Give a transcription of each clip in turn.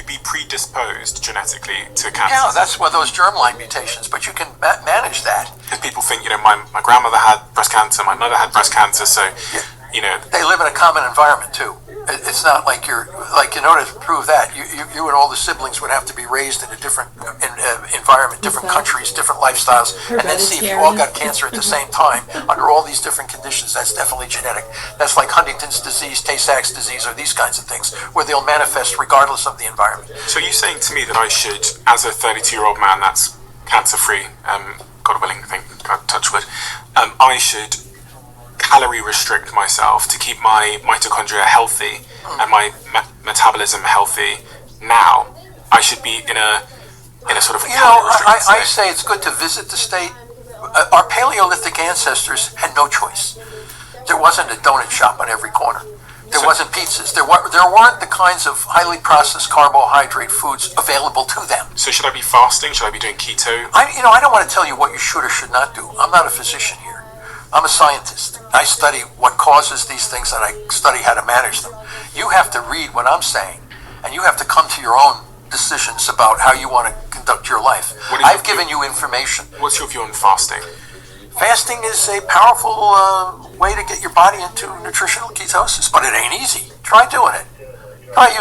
Be predisposed genetically to cancer. Yeah, that's where those germline mutations, but you can manage that. Because people think, my grandmother had breast cancer, my mother had breast cancer, so, They live in a common environment too. It's not like in order to prove that, you and all the siblings would have to be raised in a different environment, different countries, different lifestyles, and then see if you all got cancer at the same time under all these different conditions. That's definitely genetic. That's like Huntington's disease, Tay-Sachs disease, or these kinds of things, where they'll manifest regardless of the environment. So you're saying to me that I should, as a 32-year-old man that's cancer-free, God willing, I think, touch wood, I should calorie restrict myself to keep my mitochondria healthy and my metabolism healthy. Now I should be in a sort of I say it's good to visit the state. Our Paleolithic ancestors had no choice. There wasn't a donut shop on every corner. There wasn't pizzas. There weren't the kinds of highly processed carbohydrate foods available to them. So should I be fasting? Should I be doing keto? I don't want to tell you what you should or should not do. I'm not a physician here. I'm a scientist. I study what causes these things and I study how to manage them. You have to read what I'm saying, and you have to come to your own decisions about how you want to conduct your life. I've given you information. What's your view on fasting? Fasting is a powerful way to get your body into nutritional ketosis, but it ain't easy. Try doing it.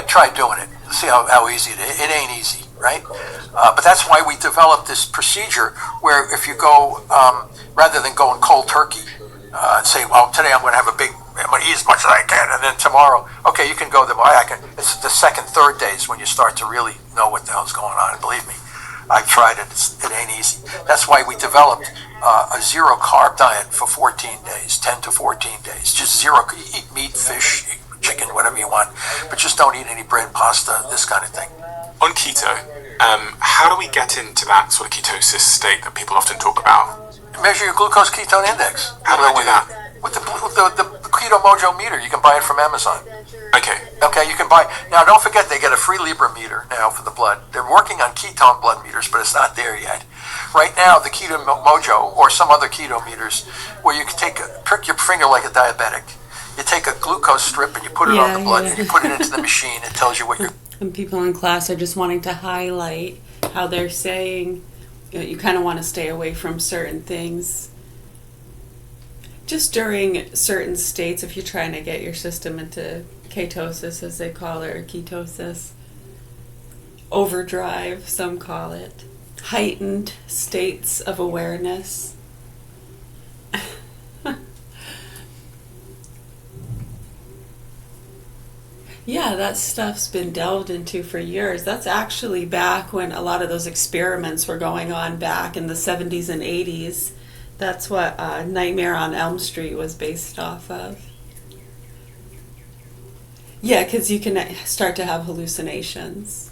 Try doing it. See how easy it is. It ain't easy, right? But that's why we developed this procedure where if you go, rather than going cold turkey and say, well, today I'm going to eat as much as I can, and then tomorrow, okay, you can go it's the second, third days when you start to really know what the hell's going on. And believe me, I've tried it. It ain't easy. That's why we developed a zero carb diet for 14 days, 10 to 14 days. Just zero. You eat meat, fish, chicken, whatever you want, but just don't eat any bread, pasta, this kind of thing. On keto, how do we get into that sort of ketosis state that people often talk about? Measure your glucose ketone index. How do I do that? With the Keto Mojo meter. You can buy it from Amazon. Okay, you can buy. Now, don't forget they get a free Libra meter now for the blood. They're working on ketone blood meters, but it's not there yet. Right now, the Keto Mojo or some other keto meters, where you can prick your finger like a diabetic. You take a glucose strip and you put it on the blood and you put it into the machine. It tells you what you're. And people in class are just wanting to highlight how they're saying you kind of want to stay away from certain things. Just during certain states, if you're trying to get your system into ketosis, as they call it, or ketosis, overdrive, some call it, heightened states of awareness. Yeah, that stuff's been delved into for years. That's actually back when a lot of those experiments were going on back in the 70s and 80s. That's what Nightmare on Elm Street was based off of. Yeah, because you can start to have hallucinations.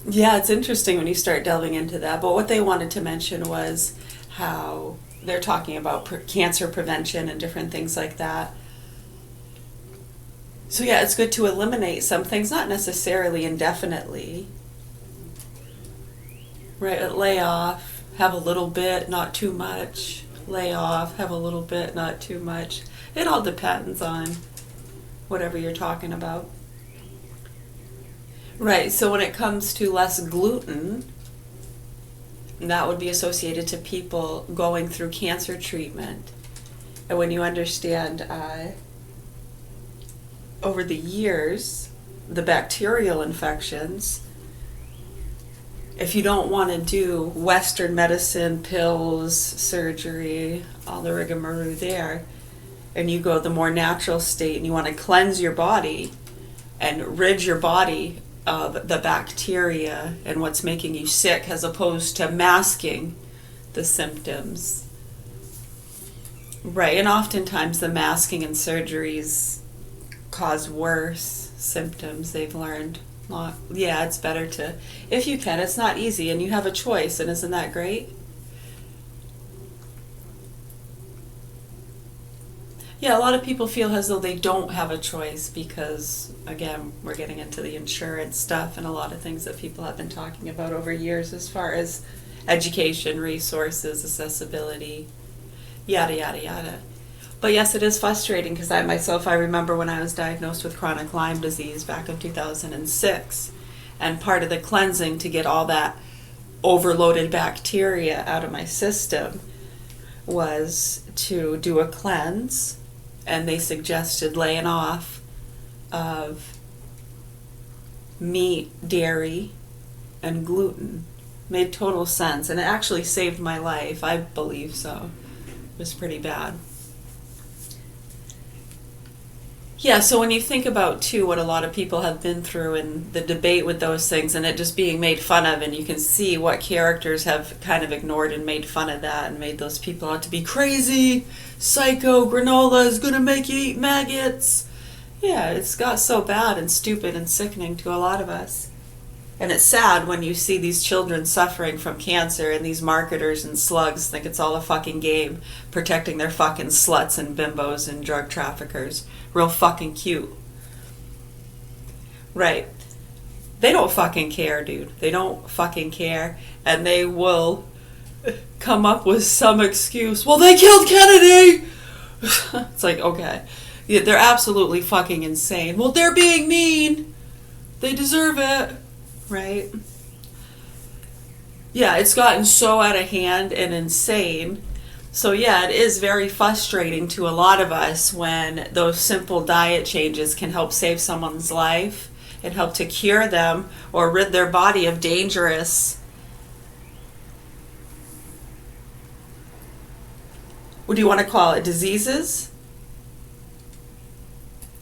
Yeah, it's interesting when you start delving into that. But what they wanted to mention was how they're talking about cancer prevention and different things like that. So yeah, it's good to eliminate some things, not necessarily indefinitely. Right, lay off, have a little bit, not too much. Lay off, have a little bit, not too much. It all depends on whatever you're talking about. Right, so when it comes to less gluten, that would be associated to people going through cancer treatment. And when you understand over the years, the bacterial infections, if you don't want to do Western medicine, pills, surgery, all the rigmarole there, and you go the more natural state and you want to cleanse your body and rid your body of the bacteria and what's making you sick, as opposed to masking the symptoms. Right, and oftentimes the masking and surgeries cause worse symptoms, they've learned. Yeah, it's better to, if you can, it's not easy and you have a choice, and isn't that great? Yeah, a lot of people feel as though they don't have a choice because, again, we're getting into the insurance stuff and a lot of things that people have been talking about over years as far as education, resources, accessibility, yada, yada, yada. But yes, it is frustrating because I remember when I was diagnosed with chronic Lyme disease back in 2006, and part of the cleansing to get all that overloaded bacteria out of my system was to do a cleanse, and they suggested laying off of meat, dairy, and gluten. Made total sense, and it actually saved my life. I believe so. It was pretty bad. Yeah, so when you think about, too, what a lot of people have been through and the debate with those things and it just being made fun of, and you can see what characters have kind of ignored and made fun of that and made those people out to be crazy, psycho, granola is going to make you eat maggots. Yeah, it's got so bad and stupid and sickening to a lot of us. And it's sad when you see these children suffering from cancer and these marketers and slugs think it's all a fucking game, protecting their fucking sluts and bimbos and drug traffickers. Real fucking cute. Right. They don't fucking care, dude. They don't fucking care. And they will come up with some excuse. Well, they killed Kennedy! It's like, okay. Yeah, they're absolutely fucking insane. Well, they're being mean. They deserve it. Right? Yeah, it's gotten so out of hand and insane. So yeah, it is very frustrating to a lot of us when those simple diet changes can help save someone's life and help to cure them or rid their body of dangerous, what do you want to call it, diseases,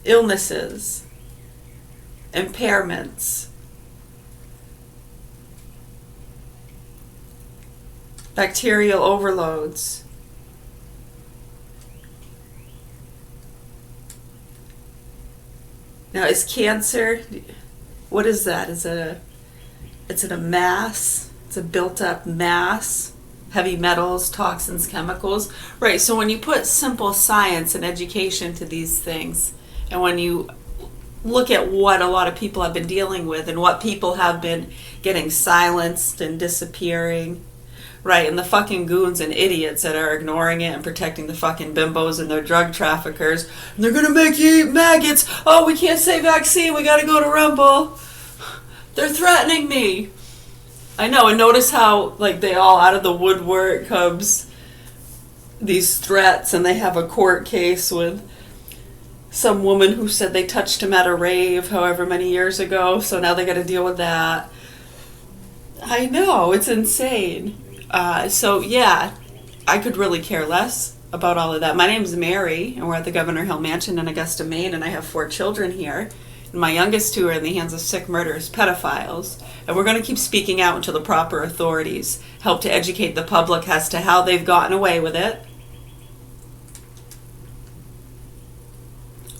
illnesses, impairments, bacterial overloads. Now, is cancer, what is that? Is it a mass? It's a built-up mass? Heavy metals, toxins, chemicals? Right, so when you put simple science and education to these things, and when you look at what a lot of people have been dealing with and what people have been getting silenced and disappearing, right, and the fucking goons and idiots that are ignoring it and protecting the fucking bimbos and their drug traffickers. And they're gonna make you eat maggots. Oh, we can't say vaccine. We gotta go to Rumble. They're threatening me. I know, and notice how, like, they all out of the woodwork comes these threats, and they have a court case with some woman who said they touched him at a rave however many years ago, so now they gotta deal with that. I know, it's insane. So yeah, I could really care less about all of that. My name is Mary, and we're at the Governor Hill Mansion in Augusta, Maine, and I have 4 children here. And my youngest 2 are in the hands of sick, murderous pedophiles. And we're going to keep speaking out until the proper authorities help to educate the public as to how they've gotten away with it.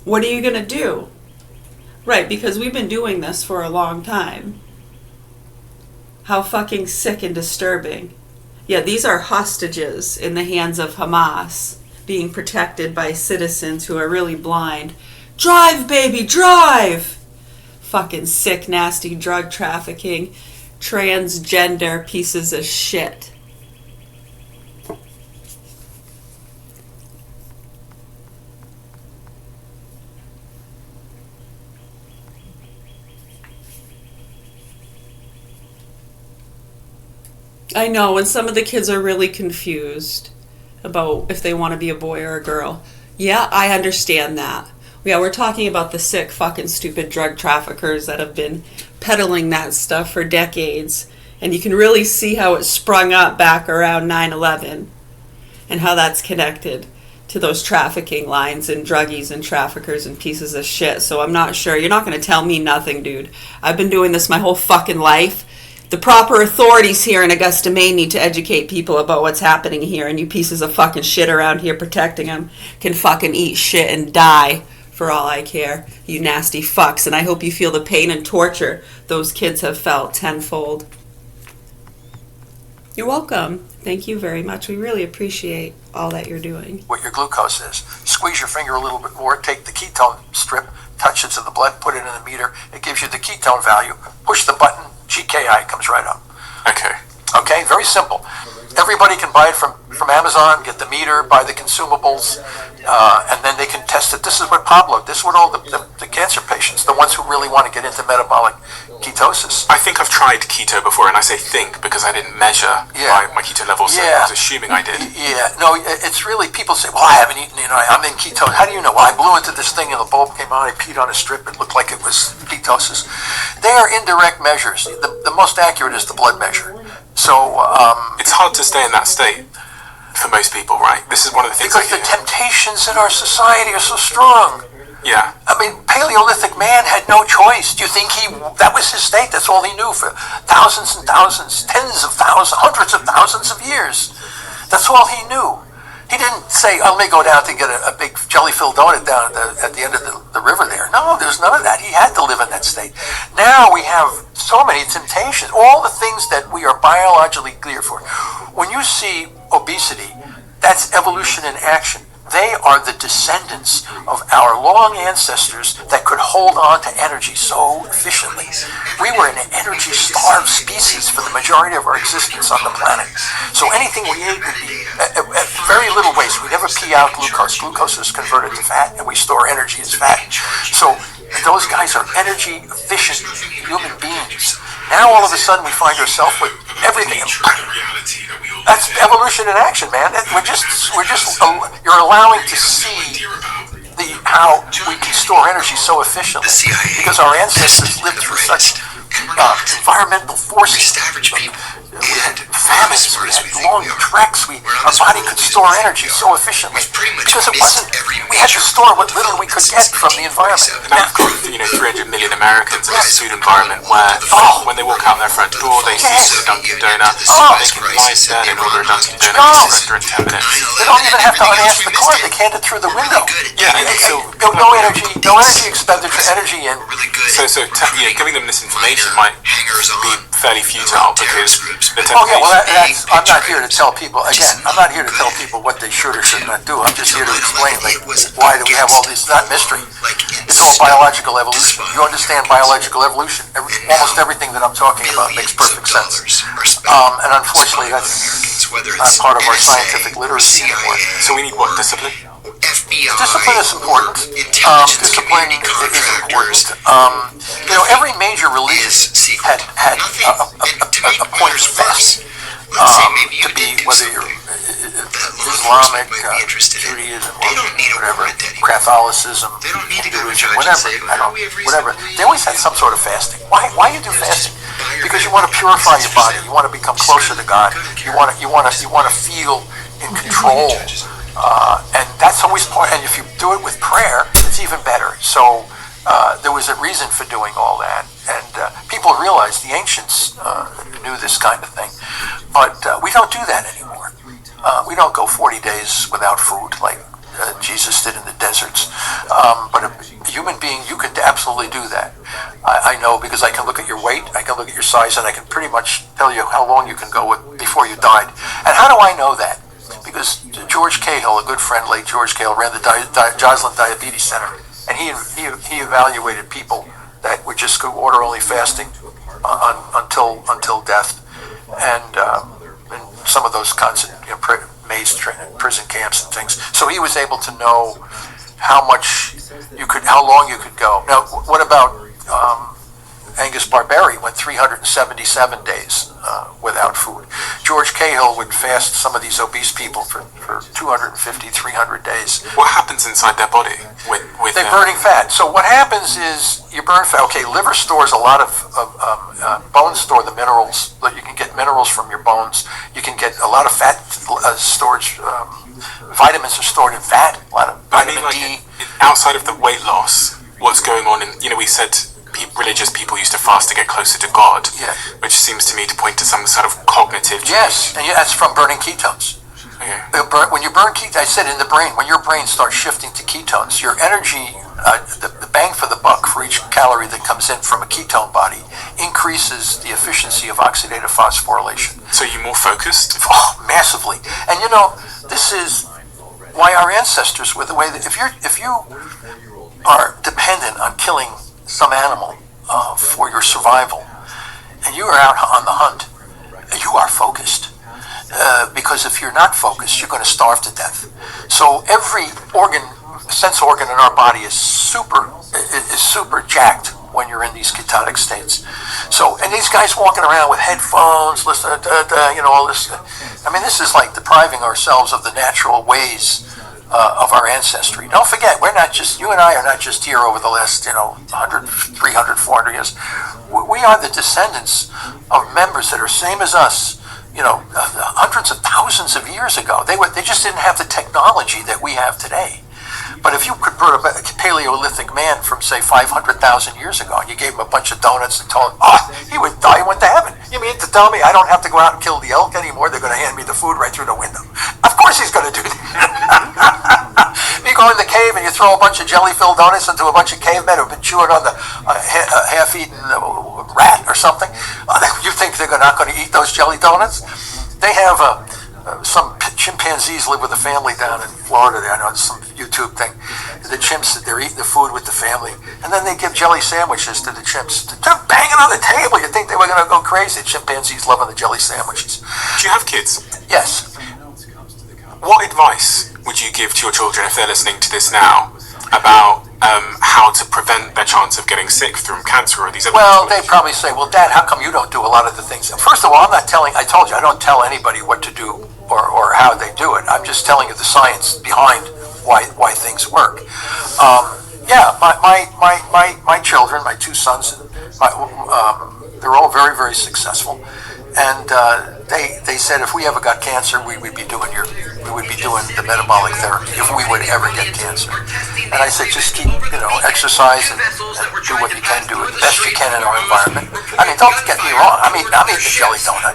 What are you going to do? Right, because we've been doing this for a long time. How fucking sick and disturbing. Yeah, these are hostages in the hands of Hamas being protected by citizens who are really blind. Drive, baby, drive! Fucking sick, nasty drug trafficking, transgender pieces of shit. I know, and some of the kids are really confused about if they want to be a boy or a girl. Yeah, I understand that. Yeah, we're talking about the sick, fucking stupid drug traffickers that have been peddling that stuff for decades. And you can really see how it sprung up back around 9/11 and how that's connected to those trafficking lines and druggies and traffickers and pieces of shit. So I'm not sure. You're not going to tell me nothing, dude. I've been doing this my whole fucking life. The proper authorities here in Augusta, Maine need to educate people about what's happening here, and you pieces of fucking shit around here protecting them can fucking eat shit and die for all I care, you nasty fucks. And I hope you feel the pain and torture those kids have felt tenfold. You're welcome. Thank you very much. We really appreciate all that you're doing. What your glucose is. Squeeze your finger a little bit more, take the ketone strip, touch it to the blood, put it in the meter. It gives you the ketone value. Push the button, GKI comes right up. Okay. Okay, very simple. Everybody can buy it from Amazon, get the meter, buy the consumables, and then they can test it. This is what this is what all the cancer patients, the ones who really want to get into metabolic ketosis. I think I've tried keto before, and I say think because I didn't measure my keto levels, so I was assuming I did. Yeah, no, it's really, people say, well, I haven't eaten, I'm in ketone. How do you know? Well, I blew into this thing and the bulb came out, I peed on a strip, it looked like it was ketosis. They are indirect measures. The most accurate is the blood measure. So, it's hard to stay in that state for most people, right? This is one of the things because the temptations in our society are so strong. Yeah. I mean, Paleolithic man had no choice. Do you think that was his state? That's all he knew for thousands and thousands, tens of thousands, hundreds of thousands of years. That's all he knew. He didn't say, let me go down to get a big jelly-filled donut down at the end of the river there. No, there's none of that. He had to live in that state. Now we have so many temptations, all the things that we are biologically geared for. When you see obesity, that's evolution in action. They are the descendants of our long ancestors that could hold on to energy so efficiently. We were an energy-starved species for the majority of our existence on the planet. So anything we ate would be at very little waste. We never pee out glucose. Glucose is converted to fat, and we store energy as fat. So those guys are energy-efficient human beings. Now all of a sudden we find ourselves with everything. That's evolution in action, man. You're allowing to see how we can store energy so efficiently because our ancestors lived through such environmental forces. We had famines, we had long treks, our body could store energy so efficiently because it wasn't, we had to store what little we could get from the environment. And now you've got 300 million Americans in this food environment where when they walk out their front door, they see a Dunkin' Donut, they can lie down and order a Dunkin' Donut in 10 minutes. They don't even have to unask the car, they can hand it through the window. Yeah, No energy expenditure, energy in. So giving them this information might be fairly futile because I'm not here to tell people, again, I'm not here to tell people what they should or should not do. I'm just here to explain, why do we have all these, not mystery. It's all biological evolution. You understand biological evolution. Almost everything that I'm talking about makes perfect sense. And unfortunately, that's not part of our scientific literacy anymore. So we need what? Discipline? Discipline is important. Discipline is important. Every major religion had a point of fasting. To be, whether you're Islamic, Judaism, or whatever, Catholicism, Hinduism, whatever. They always had some sort of fasting. Why you do fasting? Because you want to purify your body. You want to become closer to God. You want to feel in control. And that's always part. And if you do it with prayer, it's even better. So there was a reason for doing all that, and people realized the ancients knew this kind of thing, but we don't do that anymore. We don't go 40 days without food like Jesus did in the deserts. But a human being, you can absolutely do that. I know because I can look at your weight, I can look at your size, and I can pretty much tell you how long you can go before you died. And how do I know that? Because George Cahill, a good friend, late George Cahill, ran the Joslin Diabetes Center, and he evaluated people that would just go order-only fasting until death, and some of those prison camps and things. So he was able to know how long you could go. Now, what about Angus Barberi went 377 days without food. George Cahill would fast some of these obese people for 250, 300 days. What happens inside their body with they're burning fat. So what happens is you burn fat. Okay, liver stores a lot of bones store the minerals. You can get minerals from your bones. You can get a lot of fat storage. Vitamins are stored in fat. A lot of vitamin D. Outside of the weight loss, what's going on in, we said religious people used to fast to get closer to God, which seems to me to point to some sort of cognitive change. Yes, and that's from burning ketones. Okay. When you burn ketones, I said in the brain, when your brain starts shifting to ketones, your energy, the bang for the buck for each calorie that comes in from a ketone body increases the efficiency of oxidative phosphorylation. So you're more focused? Oh, massively. And this is why our ancestors were the way that if you are dependent on killing some animal for your survival, and you are out on the hunt, you are focused. Because if you're not focused, you're going to starve to death. So every sense organ in our body is super jacked when you're in these ketotic states. So, and these guys walking around with headphones, listening to, all this. I mean, this is like depriving ourselves of the natural ways of our ancestry. Don't forget, you and I are not just here over the last, 100, 300, 400 years. We are the descendants of members that are same as us, hundreds of thousands of years ago. They just didn't have the technology that we have today. But if you could put a Paleolithic man from, say, 500,000 years ago, and you gave him a bunch of donuts and told him, he would die and went to heaven. You mean to tell me I don't have to go out and kill the elk anymore? They're going to hand me the food right through the window. Of course he's going to do that. You go in the cave and you throw a bunch of jelly-filled donuts into a bunch of cavemen who've been chewing on the half-eaten rat or something. You think they're not going to eat those jelly donuts? They have some chimpanzees live with a family down in Florida. I know it's some YouTube thing. The chimps, they're eating the food with the family, and then they give jelly sandwiches to the chimps. They're banging on the table. You think they were going to go crazy? Chimpanzees loving the jelly sandwiches. Do you have kids? Yes. What advice would you give to your children if they're listening to this now about how to prevent their chance of getting sick from cancer or these other Well, they probably say, well, Dad, how come you don't do a lot of the things? First of all, I told you, I don't tell anybody what to do or how they do it. I'm just telling you the science behind why things work. My children, my two sons, they're all very, very successful. And they said if we ever got cancer, we would be doing the metabolic therapy if we would ever get cancer. And I said just keep exercise and do what you can do the best you can in our environment. I mean, don't get me wrong. I'm eating the jelly donut.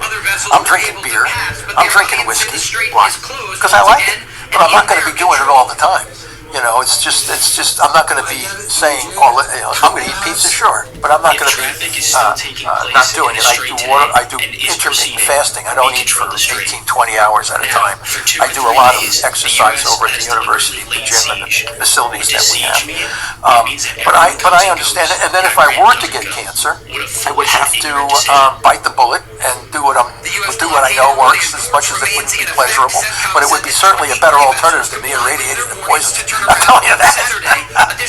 I'm drinking beer. I'm drinking whiskey. Why? Because I like it. But I'm not going to be doing it all the time. It's just. I'm not going to be saying, I'm going to eat pizza, sure, but I'm not going to be not doing it. I do intermittent fasting. I don't eat for 18, 20 hours at a time. I do a lot of exercise over at the university, the gym, and the facilities that we have. But I understand it. And then if I were to get cancer, I would have to bite the bullet and do what I know works, as much as it wouldn't be pleasurable. But it would be certainly a better alternative than being irradiated and poisoned. I'm telling you that.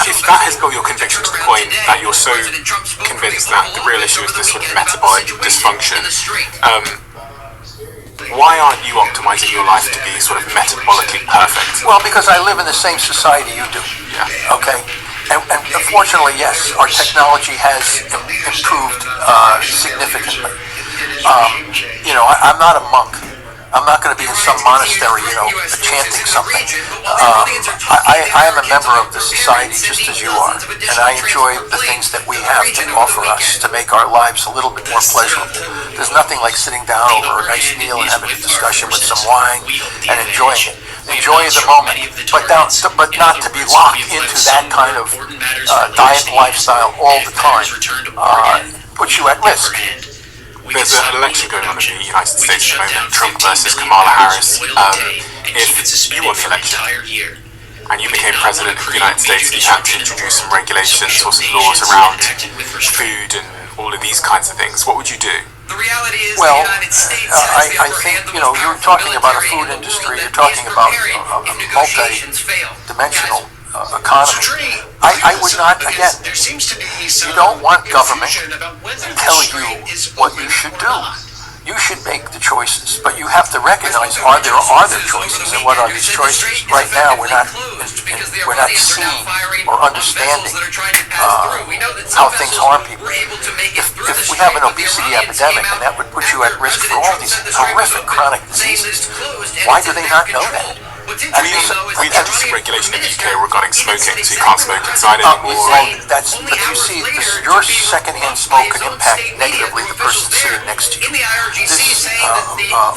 If that has built your conviction to the point that you're so convinced that the real issue is this sort of metabolic dysfunction, why aren't you optimizing your life to be sort of metabolically perfect? Well, because I live in the same society you do. Yeah. Okay? And unfortunately, yes, our technology has improved significantly. I'm not a monk. I'm not going to be in some monastery, chanting something. I am a member of the society just as you are, and I enjoy the things that we have to offer us to make our lives a little bit more pleasurable. There's nothing like sitting down over a nice meal and having a discussion with some wine and enjoying it. Enjoy the moment, but not to be locked into that kind of diet and lifestyle all the time. Puts you at risk. There's an election going on in the United States at the moment, Trump versus Kamala Harris. If you won the election and you became president of the United States, you had to introduce some regulations or some laws around food and all of these kinds of things, what would you do? Well, I think, you're talking about a food industry, you're talking about a multi-dimensional economy. I would not, again, you don't want government to tell you what you should do. You should make the choices, but you have to recognize are there choices, and what are these choices? Right now, we're not seeing or understanding how things harm people. If we have an obesity epidemic, and that would put you at risk for all these horrific chronic diseases, why do they not know that? We introduced some regulation in the UK regarding smoking, so you can't smoke inside anymore. But you see, your secondhand smoke can impact negatively the person sitting next to you. This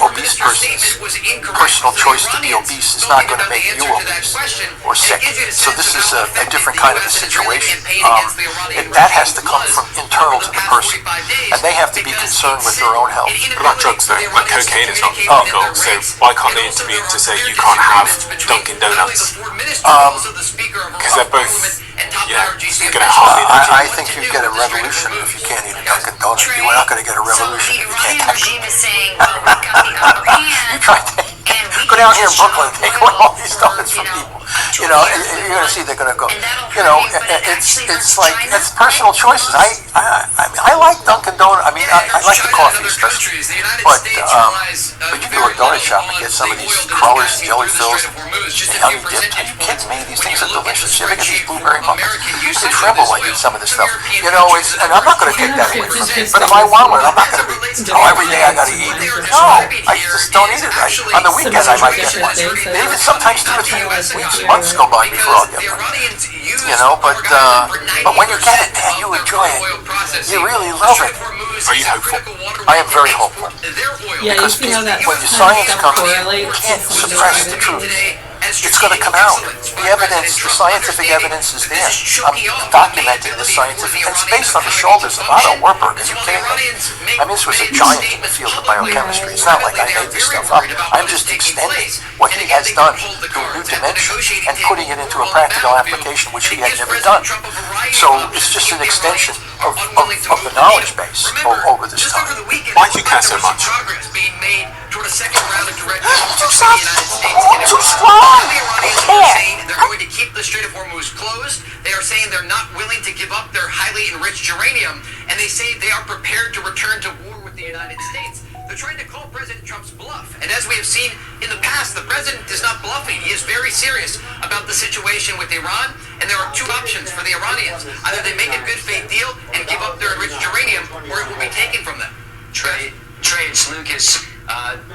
obese person's personal choice to be obese is not going to make you obese or sick. So this is a different kind of a situation. And that has to come from internal to the person. And they have to be concerned with their own health. What about drugs though? Like cocaine is not legal, so why can't they intervene to say you can't have Dunkin' Donuts? Because they're both, going to hardly I think you'd get a revolution if you can't eat a Dunkin' Donut. You're not going to get a revolution if you can't catch it. You try to go down here in Brooklyn and take away all these donuts from people. You're going to see they're going to go. It's like it's personal choices. I like Dunkin' Donuts. I mean, I like the coffee especially, but you go to a donut shop and get some of these crullers, jelly fills, and honey dipped. Are you kidding me? These things are delicious. You ever get these blueberry muffins? I tremble when I eat some of this stuff. And I'm not going to take that away from me. But if I want one, I'm not going to be. Every day I got to eat it. No, I just don't eat it. On the weekend I might get one. And even sometimes 2 or 3 months go by before I'll get one. But when you get it, man, you enjoy it. You really love it. Are you hopeful? I am very hopeful. Yeah, you see how that when the kind of science stuff comes, you correlates. can't suppress the truth. It's going to come out. The evidence, the scientific evidence is there. I'm documenting the scientific, and it's based on the shoulders of Otto Warburg. Are you kidding me? I mean, this was a giant in the field of biochemistry. It's not like I made this stuff up. I'm just extending what he has done to a new dimension and putting it into a practical application which he had never done. So it's just an extension of the knowledge base over this time. Why do you care so much? Toward a second round of direct talks between the United States and Too Iran. strong. The Iranians are saying they're going to keep the Strait of Hormuz closed. They are saying they're not willing to give up their highly enriched uranium, and they say they are prepared to return to war with the United States. They're trying to call President Trump's bluff. And as we have seen in the past, the president is not bluffing. He is very serious about the situation with Iran, and there are 2 options for the Iranians. Either they make a good faith deal and give up their enriched uranium, or it will be taken from them. Trey, it's Lucas.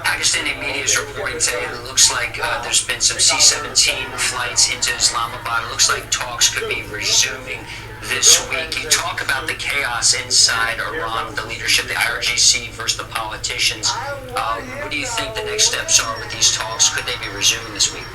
Pakistani media is reporting today that it looks like there's been some C-17 flights into Islamabad. It looks like talks could be resuming this week. You talk about the chaos inside Iran, the leadership, the IRGC versus the politicians. What do you think the next steps are with these talks? Could they be resuming this week?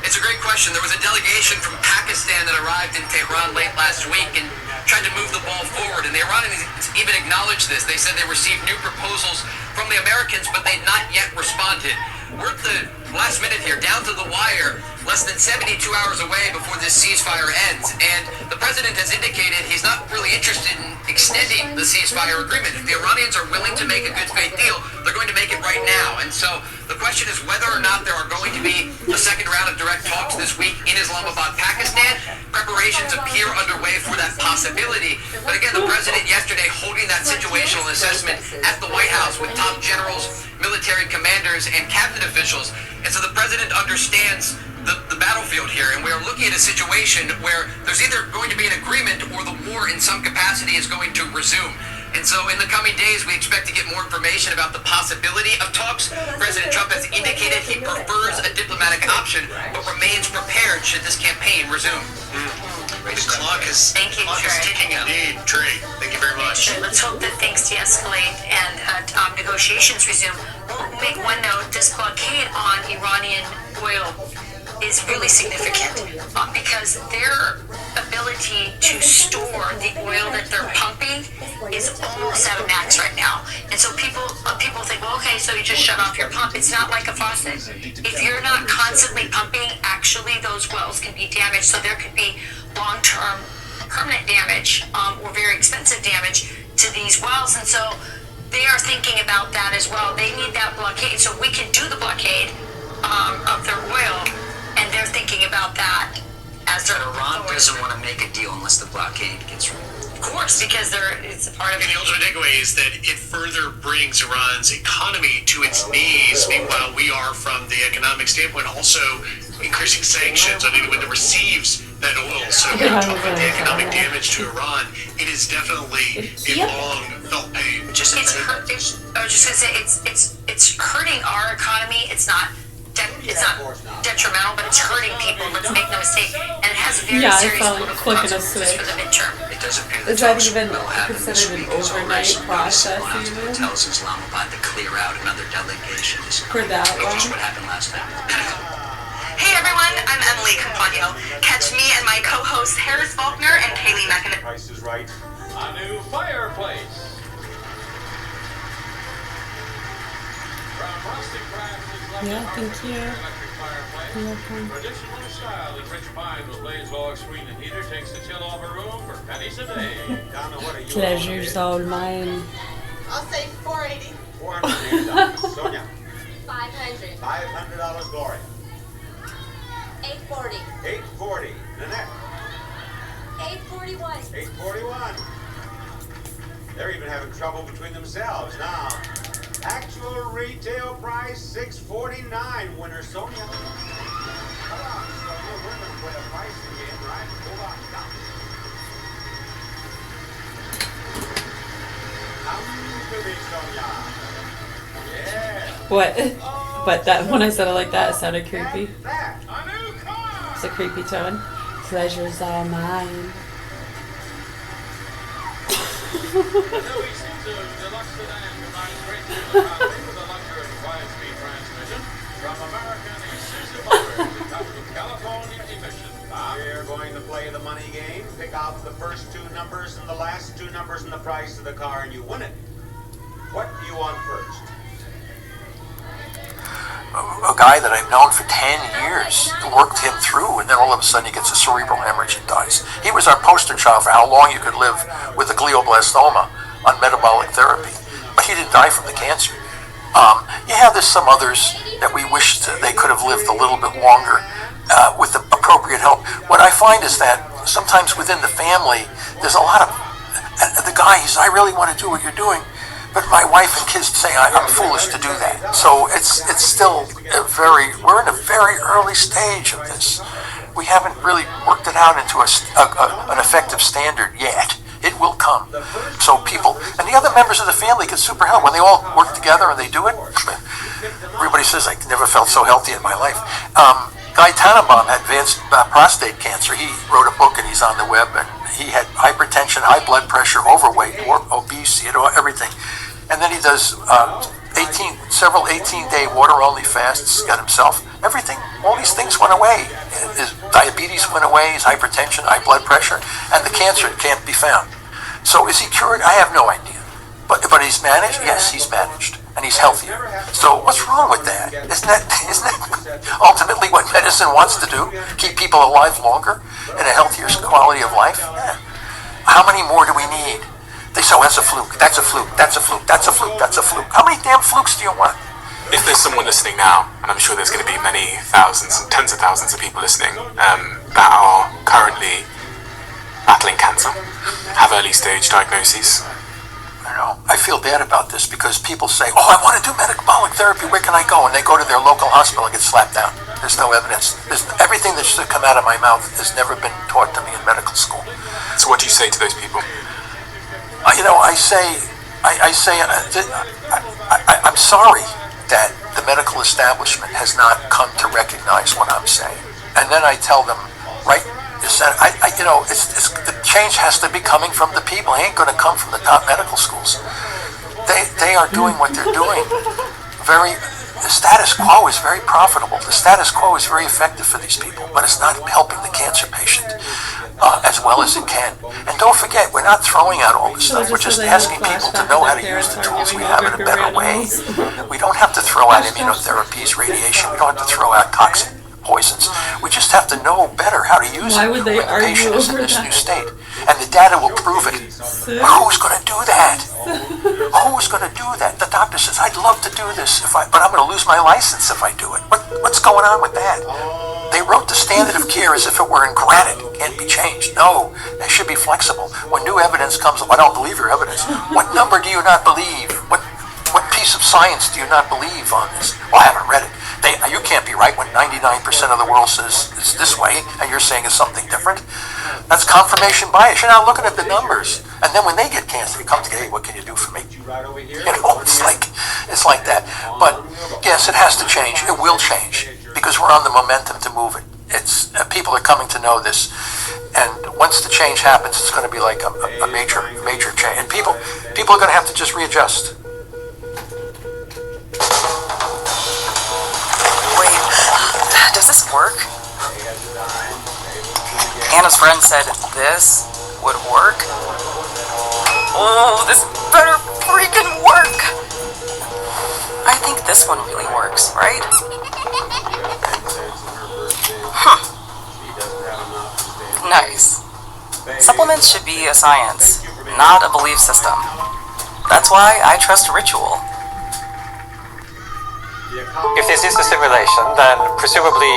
It's a great question. There was a delegation from Pakistan that arrived in Tehran late last week and tried to move the ball forward. And the Iranians even acknowledged this. They said they received new proposals from the Americans, but they'd not yet responded. We're at the last minute here, down to the wire, less than 72 hours away before this ceasefire ends. And the president has indicated he's not really interested in extending the ceasefire agreement. If the Iranians are willing to make a good faith deal, they're going to make it right now. And so the question is whether or not there are going to be a second round of direct talks this week in Islamabad, Pakistan. Preparations appear underway for that possibility. But again, the president yesterday holding that situational assessment at the White House with top generals, military commanders, and cabinet officials. And so the president understands the battlefield here, and we are looking at a situation where there's either going to be an agreement or the war in some capacity is going to resume. And so in the coming days, we expect to get more information about the possibility of talks. President Trump has indicated he prefers a diplomatic option, but remains prepared should this campaign resume. The clock is ticking indeed. Trey, thank you very much. Let's hope that things de-escalate and negotiations resume. We'll make one note. This blockade on Iranian oil is really significant because their ability to store the oil that they're pumping is almost at a max right now. And so people think, well, okay, so you just shut off your pump. It's not like a faucet. If you're not constantly pumping, actually those wells can be damaged. So there could be long-term permanent damage or very expensive damage to these wells. And so they are thinking about that as well. They need that blockade so we can do the blockade of their oil. And they're thinking about that as their Iran doesn't want to make a deal unless the blockade gets removed. Of course, because it's a part of And the ultimate takeaway is that it further brings Iran's economy to its knees. Meanwhile, we are, from the economic standpoint, also increasing sanctions on anyone that receives that oil. So when we talk about the economic damage to Iran, it is definitely a long felt pain. I was just gonna say it's hurting our economy. It's not it's not detrimental, but it's hurting people. Let's make no mistake. And it has very Yeah, I serious saw like political flicking a consequences switch. for the midterm. It does appear Is that even considered an overnight process even? tells Islamabad to clear out another delegation. For that Just one? what happened last time. Hey everyone, I'm Emily Campagno. Catch me and my co-hosts Harris Faulkner and Kaylee McInerney. Price is Right. A new fireplace. From rustic crafts is Yeah, thank you. electric fireplace. Welcome. Traditional in style and rich pine with blaze log screen and heater takes the chill off a room for pennies a day. Donna, what are you? Pleasure's all mine. I'll say 480. $400. Sonia. 500. $500. Gloria. 840. $840. Nanette. 841. $841. They're even having trouble between themselves now. Actual retail price $649. Winner Sonia. Come on, Sonia. We're going to play a pricing game, right? Hold on. Come to me, Sonia. Yeah. What? But that when I said it like that, it sounded creepy. That. A new car. It's a creepy tone. Pleasure's all mine. The new Isuzu Deluxe Sedan combines great deal of power with a luxury 5-speed transmission from American Isuzu Motors. It comes with California emissions. We're going to play the money game. Pick out the first two numbers and the last two numbers and the price of the car, and you win it. What do you want first? A guy that I've known for 10 years, worked him through, and then all of a sudden he gets a cerebral hemorrhage and dies. He was our poster child for how long you could live with a glioblastoma on metabolic therapy, but he didn't die from the cancer. Yeah, there's some others that we wish they could have lived a little bit longer with the appropriate help. What I find is that sometimes within the family, there's a lot of, the guy, he says, I really want to do what you're doing, but my wife and kids say I'm foolish to do that. So it's still we're in a very early stage of this. We haven't really worked it out into an effective standard yet. It will come. So people, and the other members of the family get super help. When they all work together and they do it, everybody says, I never felt so healthy in my life. Guy Tannenbaum had advanced prostate cancer. He wrote a book and he's on the web, and he had hypertension, high blood pressure, overweight, obese, everything. And then he does several 18-day water-only fasts, got himself, everything, all these things went away. His diabetes went away, his hypertension, high blood pressure, and the cancer can't be found. So is he cured? I have no idea. But he's managed? Yes, he's managed. And he's healthier. So what's wrong with that? Isn't that ultimately what medicine wants to do? Keep people alive longer and a healthier quality of life? Yeah. How many more do we need? They say, oh, that's a fluke, that's a fluke, that's a fluke, that's a fluke, that's a fluke. How many damn flukes do you want? If there's someone listening now, and I'm sure there's going to be many thousands, tens of thousands of people listening that are currently battling cancer, have early stage diagnoses. I feel bad about this because people say, oh, I want to do metabolic therapy, where can I go? And they go to their local hospital and get slapped down. There's no evidence. Everything that should come out of my mouth has never been taught to me in medical school. So what do you say to those people? I'm sorry that the medical establishment has not come to recognize what I'm saying. And then I tell them, right, the change has to be coming from the people. It ain't going to come from the top medical schools. They are doing what they're doing. The status quo is very profitable. The status quo is very effective for these people, but it's not helping the cancer patient as well as it can. And don't forget, we're not throwing out all this stuff. We're just asking people to know how to use the tools we have in a better way. We don't have to throw out immunotherapies, radiation. We don't have to throw out toxic poisons. We just have to know better how to use it when the patient is in this new state. And the data will prove it. Who's going to do that? Who's going to do that? The doctor says, I'd love to do this, but I'm going to lose my license if I do it. What's going on with that? They wrote the standard of care as if it were in granite. It can't be changed. No, it should be flexible. When new evidence comes, I don't believe your evidence. What number do you not believe? What piece of science do you not believe on this? Well, I haven't read it. You can't be right when 99% of the world says it's this way and you're saying it's something different. That's confirmation bias. You're not looking at the numbers. And then when they get cancer, you come to, hey, what can you do for me? It's like that. But yes, it has to change. It will change because we're on the momentum to move it. It's people are coming to know this, and once the change happens, it's going to be like a major change. And people are going to have to just readjust. Wait, does this work? Anna's friend said this would work. Oh, this better freaking work! I think this one really works, right? Nice. Supplements should be a science, not a belief system. That's why I trust ritual. If this is a simulation, then presumably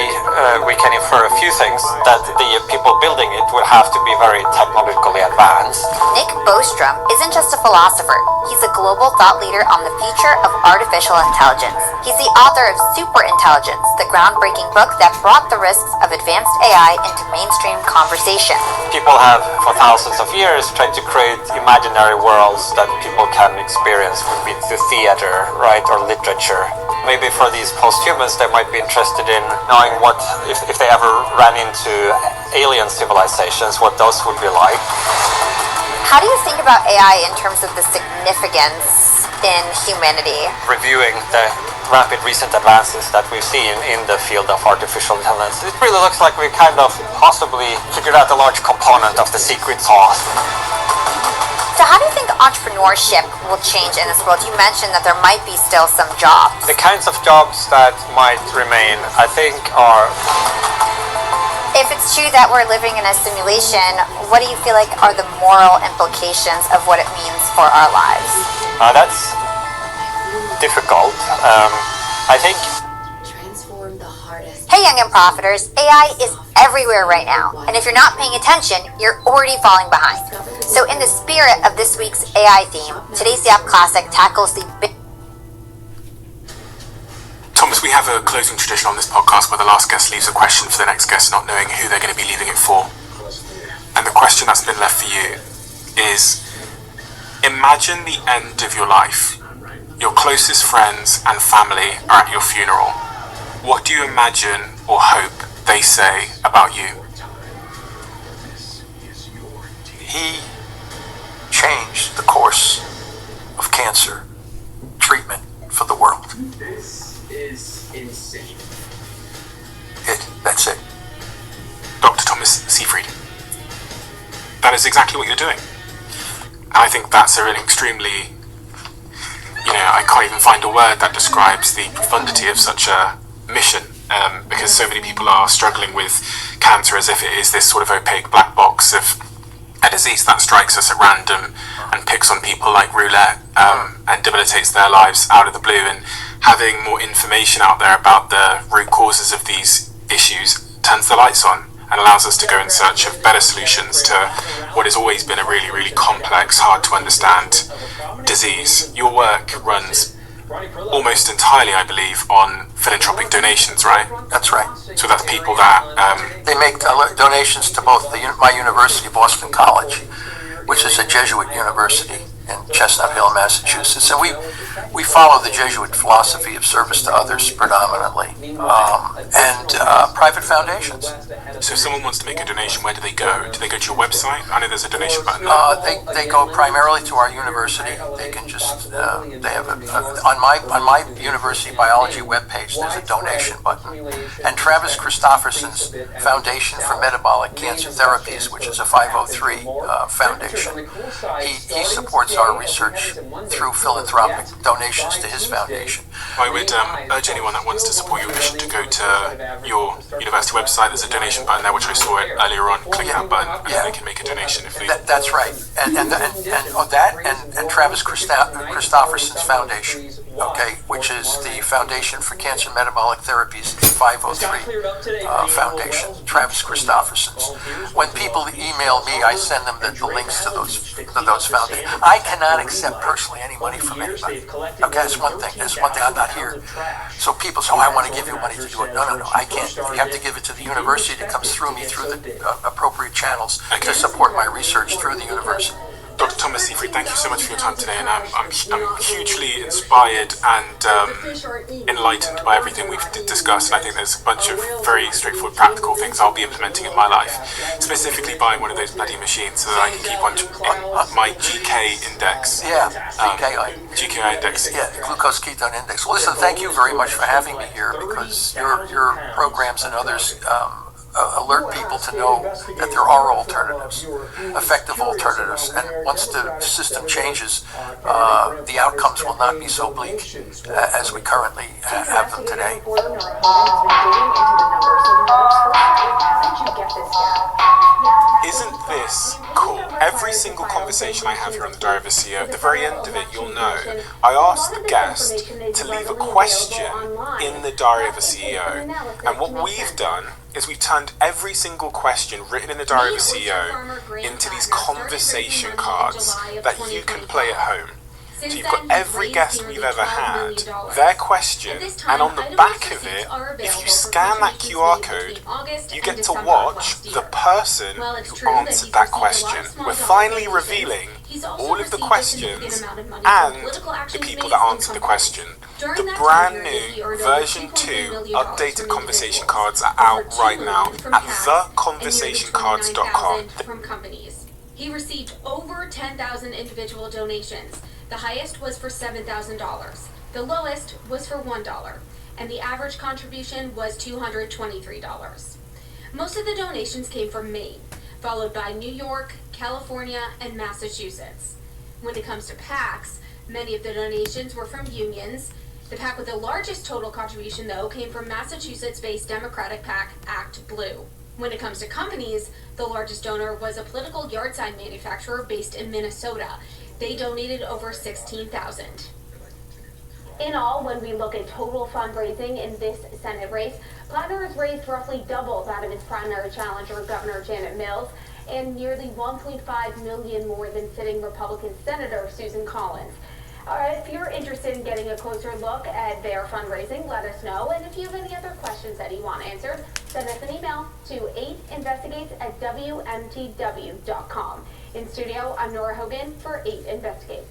we can infer a few things, that the people building it will have to be very technologically advanced. Nick Bostrom isn't just a philosopher. He's a global thought leader on the future of artificial intelligence. He's the author of Superintelligence, the groundbreaking book that brought the risks of advanced AI into mainstream conversation. People have, for thousands of years, tried to create imaginary worlds that people can experience with the theater, right, or literature. Maybe for these post-humans, they might be interested in knowing what, if they ever ran into alien civilizations, what those would be like. How do you think about AI in terms of the significance in humanity? Reviewing the rapid recent advances that we've seen in the field of artificial intelligence, it really looks like we kind of possibly figured out a large component of the secret sauce. So how do you think entrepreneurship will change in this world? You mentioned that there might be still some jobs. The kinds of jobs that might remain, I think, are... If it's true that we're living in a simulation, what do you feel like are the moral implications of what it means for our lives? That's difficult. I think... Hey, young and profiters, AI is everywhere right now. And if you're not paying attention, you're already falling behind. So in the spirit of this week's AI theme, today's Yap Classic tackles the big... Thomas, we have a closing tradition on this podcast where the last guest leaves a question for the next guest, not knowing who they're going to be leaving it for. And the question that's been left for you is, imagine the end of your life. Your closest friends and family are at your funeral. What do you imagine or hope they say about you? He changed the course of cancer treatment for the world. This is insane. That's it. Dr. Thomas Seyfried. That is exactly what you're doing. And I think that's an extremely, I can't even find a word that describes the profundity of such a mission, because so many people are struggling with cancer as if it is this sort of opaque black box of a disease that strikes us at random and picks on people like roulette, and debilitates their lives out of the blue. And having more information out there about the root causes of these issues turns the lights on and allows us to go in search of better solutions to what has always been a really, really complex, hard to understand disease. Your work runs almost entirely, I believe, on philanthropic donations, right? That's right. So that's people that... They make donations to both my university, Boston College, which is a Jesuit university in Chestnut Hill, Massachusetts, and we follow the Jesuit philosophy of service to others predominantly, and private foundations. So if someone wants to make a donation, where do they go? Do they go to your website? I know there's a donation button. They go primarily to our university. They can just they have on my university biology webpage. There's a donation button, and Travis Christofferson's Foundation for Metabolic Cancer Therapies, which is a 503 foundation, he supports our research through philanthropic donations to his foundation. I would urge anyone that wants to support your mission to go to your university website. There's a donation button there, which I saw it earlier on. Click that button, and then they can make a donation if they. That's right, and Travis Christofferson's foundation, okay, which is the Foundation for Cancer Metabolic Therapies, 503 Foundation, Travis Christofferson's. When people email me, I send them the links to those foundations. I cannot accept personally any money from anybody. Okay, that's one thing. I'm not here. So people say, I want to give you money to do it. No, I can't. You have to give it to the university that comes through me through the appropriate channels to support my research through the university. Dr. Thomas Seyfried, thank you so much for your time today, and I'm hugely inspired and enlightened by everything we've discussed, and I think there's a bunch of very straightforward practical things I'll be implementing in my life, specifically buying one of those bloody machines so that I can keep on my GK index. Yeah, GKI index. Yeah, glucose ketone index. Well, listen, thank you very much for having me here, because your programs and others alert people to know that there are alternatives, effective alternatives, and once the system changes, the outcomes will not be so bleak as we currently have them today. Isn't this cool? Every single conversation I have here on the Diary of a CEO, at the very end of it, you'll know, I ask the guest to leave a question in the Diary of a CEO. And what we've done is we've turned every single question written in the Diary of a CEO into these conversation cards that you can play at home. So you've got every guest we've ever had, their question, and on the back of it, if you scan that QR code, you get to watch the person who answered that question. We're finally revealing all of the questions and the people that answered the question. The brand new version 2 updated conversation cards are out right now at theconversationcards.com. From companies. He received over 10,000 individual donations. The highest was for $7,000. The lowest was for $1. And the average contribution was $223. Most of the donations came from Maine, followed by New York, California, and Massachusetts. When it comes to PACs, many of the donations were from unions. The PAC with the largest total contribution, though, came from Massachusetts-based Democratic PAC Act Blue. When it comes to companies, the largest donor was a political yard sign manufacturer based in Minnesota. They donated over $16,000. In all, when we look at total fundraising in this Senate race, Plattner has raised roughly double that of its primary challenger, Governor Janet Mills, and nearly $1.5 million more than sitting Republican Senator Susan Collins. If you're interested in getting a closer look at their fundraising, let us know. And if you have any other questions that you want answered, send us an email to 8investigates@WMTW.com. In studio, I'm Nora Hogan for 8 Investigate.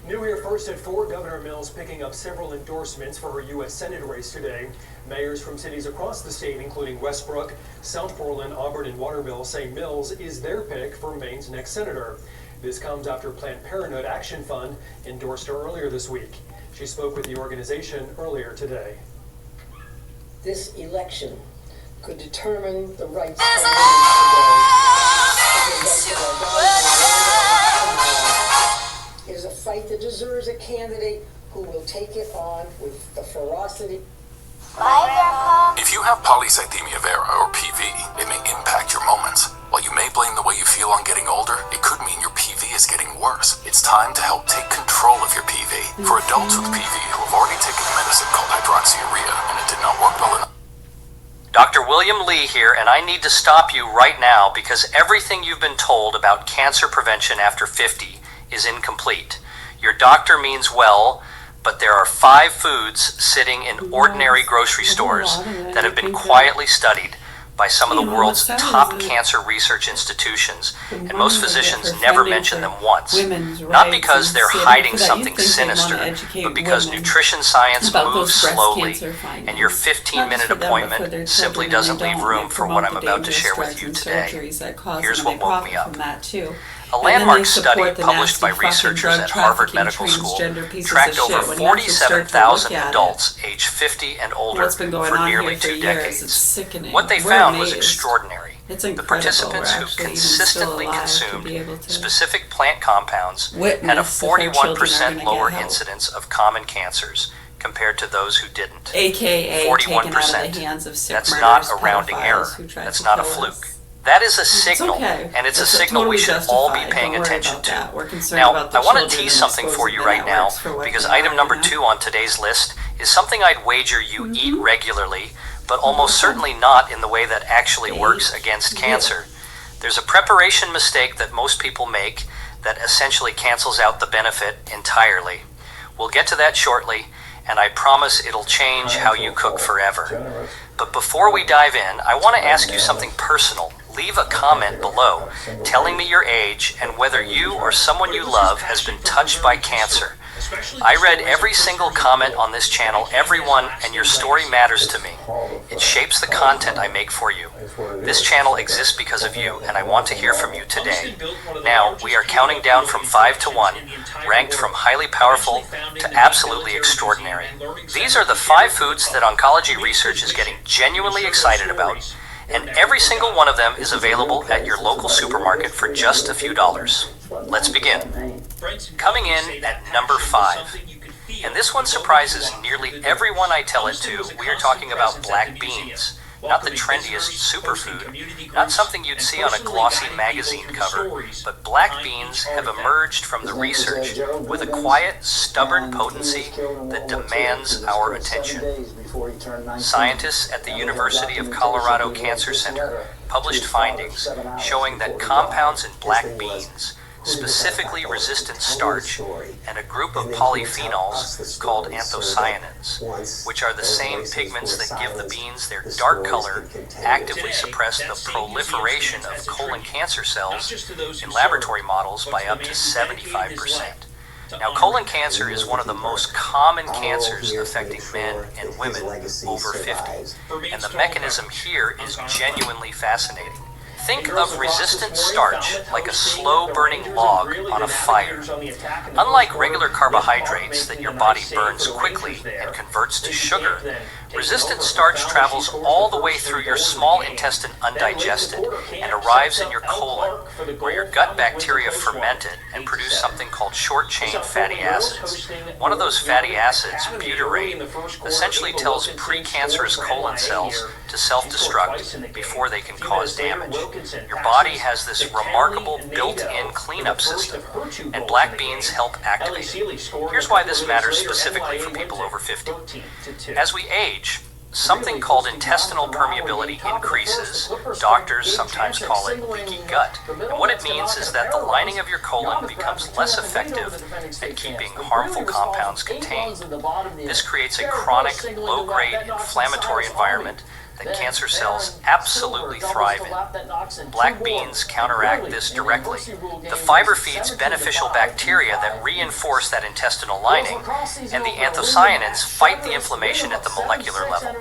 New here first at 4, Governor Mills picking up several endorsements for her U.S. Senate race today. Mayors from cities across the state, including Westbrook, South Portland, Auburn, and Waterville, say Mills is their pick for Maine's next senator. This comes after Planned Parenthood Action Fund endorsed her earlier this week. She spoke with the organization earlier today. This election could determine the rights of It is a fight that deserves a candidate who will take it on with the ferocity. If you have polycythemia vera or PV, it may impact your moments. While you may blame the way you feel on getting older, it could mean your PV is getting worse. It's time to help take control of your PV. For adults with PV who have already taken a medicine called hydroxyurea and it did not work well enough. Dr. William Lee here, and I need to stop you right now because everything you've been told about cancer prevention after 50 is incomplete. Your doctor means well, but there are 5 foods sitting in ordinary grocery stores that have been quietly studied by some of the world's top cancer research institutions, and most physicians never mention them once. Not because they're hiding something sinister, but because nutrition science moves slowly, and your 15-minute appointment simply doesn't leave room for what I'm about to share with you today. Here's what woke me up. A landmark study published by researchers at Harvard Medical School tracked over 47,000 adults aged 50 and older for nearly 2 decades. What they found was extraordinary. The participants who consistently consumed specific plant compounds had a 41% lower incidence of common cancers compared to those who didn't. AKA 41%. taken out of the hands of sick That's murderers, not a rounding pedophiles error. who tried That's to not a kill fluke. us. That is a signal, okay. and it's a It's signal we totally should all be justified. paying Don't worry attention about to. that. We're concerned Now, about the I want to children tease and something for exposing you the right now, networks for what because they item are, number you know? 2 on today's list is something I'd wager you eat regularly, but almost certainly not in the way that actually works against cancer. There's a preparation mistake that most people make that essentially cancels out the benefit entirely. We'll get to that shortly, and I promise it'll change how you cook forever. But before we dive in, I want to ask you something personal. Leave a comment below telling me your age and whether you or someone you love has been touched by cancer. I read every single comment on this channel, everyone, and your story matters to me. It shapes the content I make for you. This channel exists because of you, and I want to hear from you today. Now, we are counting down from 5 to 1, ranked from highly powerful to absolutely extraordinary. These are the 5 foods that oncology research is getting genuinely excited about, and every single one of them is available at your local supermarket for just a few dollars. Let's begin. Coming in at number 5, and this one surprises nearly everyone I tell it to. We are talking about black beans. Not the trendiest superfood, not something you'd see on a glossy magazine cover, but black beans have emerged from the research with a quiet, stubborn potency that demands our attention. Scientists at the University of Colorado Cancer Center published findings showing that compounds in black beans, specifically resistant starch, and a group of polyphenols called anthocyanins, which are the same pigments that give the beans their dark color, actively suppress the proliferation of colon cancer cells in laboratory models by up to 75%. Now, colon cancer is one of the most common cancers affecting men and women over 50, and the mechanism here is genuinely fascinating. Think of resistant starch like a slow-burning log on a fire. Unlike regular carbohydrates that your body burns quickly and converts to sugar, resistant starch travels all the way through your small intestine undigested and arrives in your colon, where your gut bacteria ferment it and produce something called short-chain fatty acids. One of those fatty acids, butyrate, essentially tells precancerous colon cells to self-destruct before they can cause damage. Your body has this remarkable built-in cleanup system, and black beans help activate it. Here's why this matters specifically for people over 50. As we age, something called intestinal permeability increases. Doctors sometimes call it leaky gut. And what it means is that the lining of your colon becomes less effective at keeping harmful compounds contained. This creates a chronic, low-grade inflammatory environment that cancer cells absolutely thrive in. Black beans counteract this directly. The fiber feeds beneficial bacteria that reinforce that intestinal lining, and the anthocyanins fight the inflammation at the molecular level.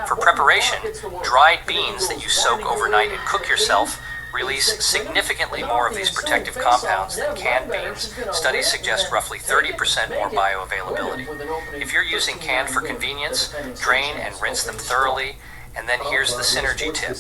For preparation, dried beans that you soak overnight and cook yourself release significantly more of these protective compounds than canned beans. Studies suggest roughly 30% more bioavailability. If you're using canned for convenience, drain and rinse them thoroughly. And then here's the synergy tip.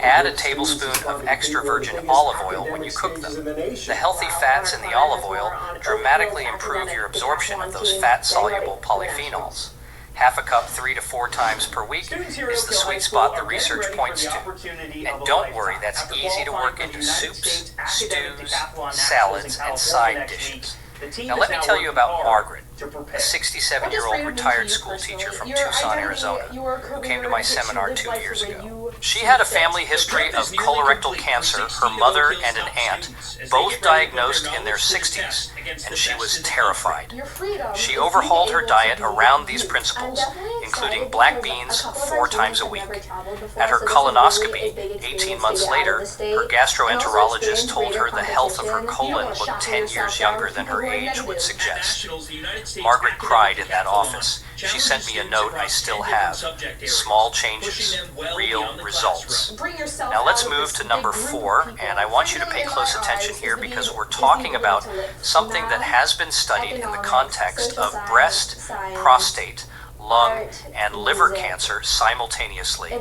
Add a tablespoon of extra virgin olive oil when you cook them. The healthy fats in the olive oil dramatically improve your absorption of those fat-soluble polyphenols. Half a cup 3 to 4 times per week is the sweet spot the research points to. And don't worry, that's easy to work into soups, stews, salads, and side dishes. Now let me tell you about Margaret, a 67-year-old retired school teacher from Tucson, Arizona, who came to my seminar 2 years ago. She had a family history of colorectal cancer, her mother and an aunt, both diagnosed in their 60s, and she was terrified. She overhauled her diet around these principles, including black beans 4 times a week. At her colonoscopy, 18 months later, her gastroenterologist told her the health of her colon looked 10 years younger than her age would suggest. Margaret cried in that office. She sent me a note I still have. Small changes, real results. Now let's move to number 4, and I want you to pay close attention here because we're talking about something that has been studied in the context of breast, prostate, lung, and liver cancer simultaneously.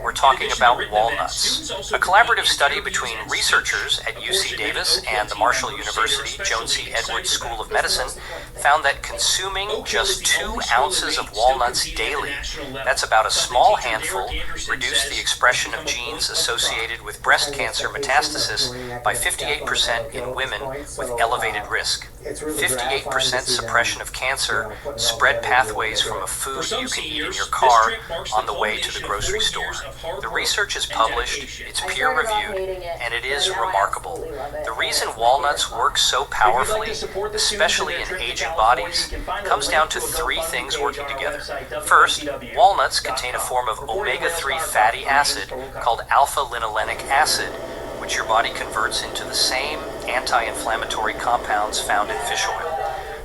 We're talking about walnuts. A collaborative study between researchers at UC Davis and the Marshall University Joan C. Edwards School of Medicine found that consuming just 2 ounces of walnuts daily, that's about a small handful, reduced the expression of genes associated with breast cancer metastasis by 58% in women with elevated risk. 58% suppression of cancer spread pathways from a food you can eat in your car on the way to the grocery store. The research is published, it's peer-reviewed, and it is remarkable. The reason walnuts work so powerfully, especially in aging bodies, comes down to 3 things working together. First, walnuts contain a form of omega-3 fatty acid called alpha-linolenic acid, which your body converts into the same anti-inflammatory compounds found in fish oil.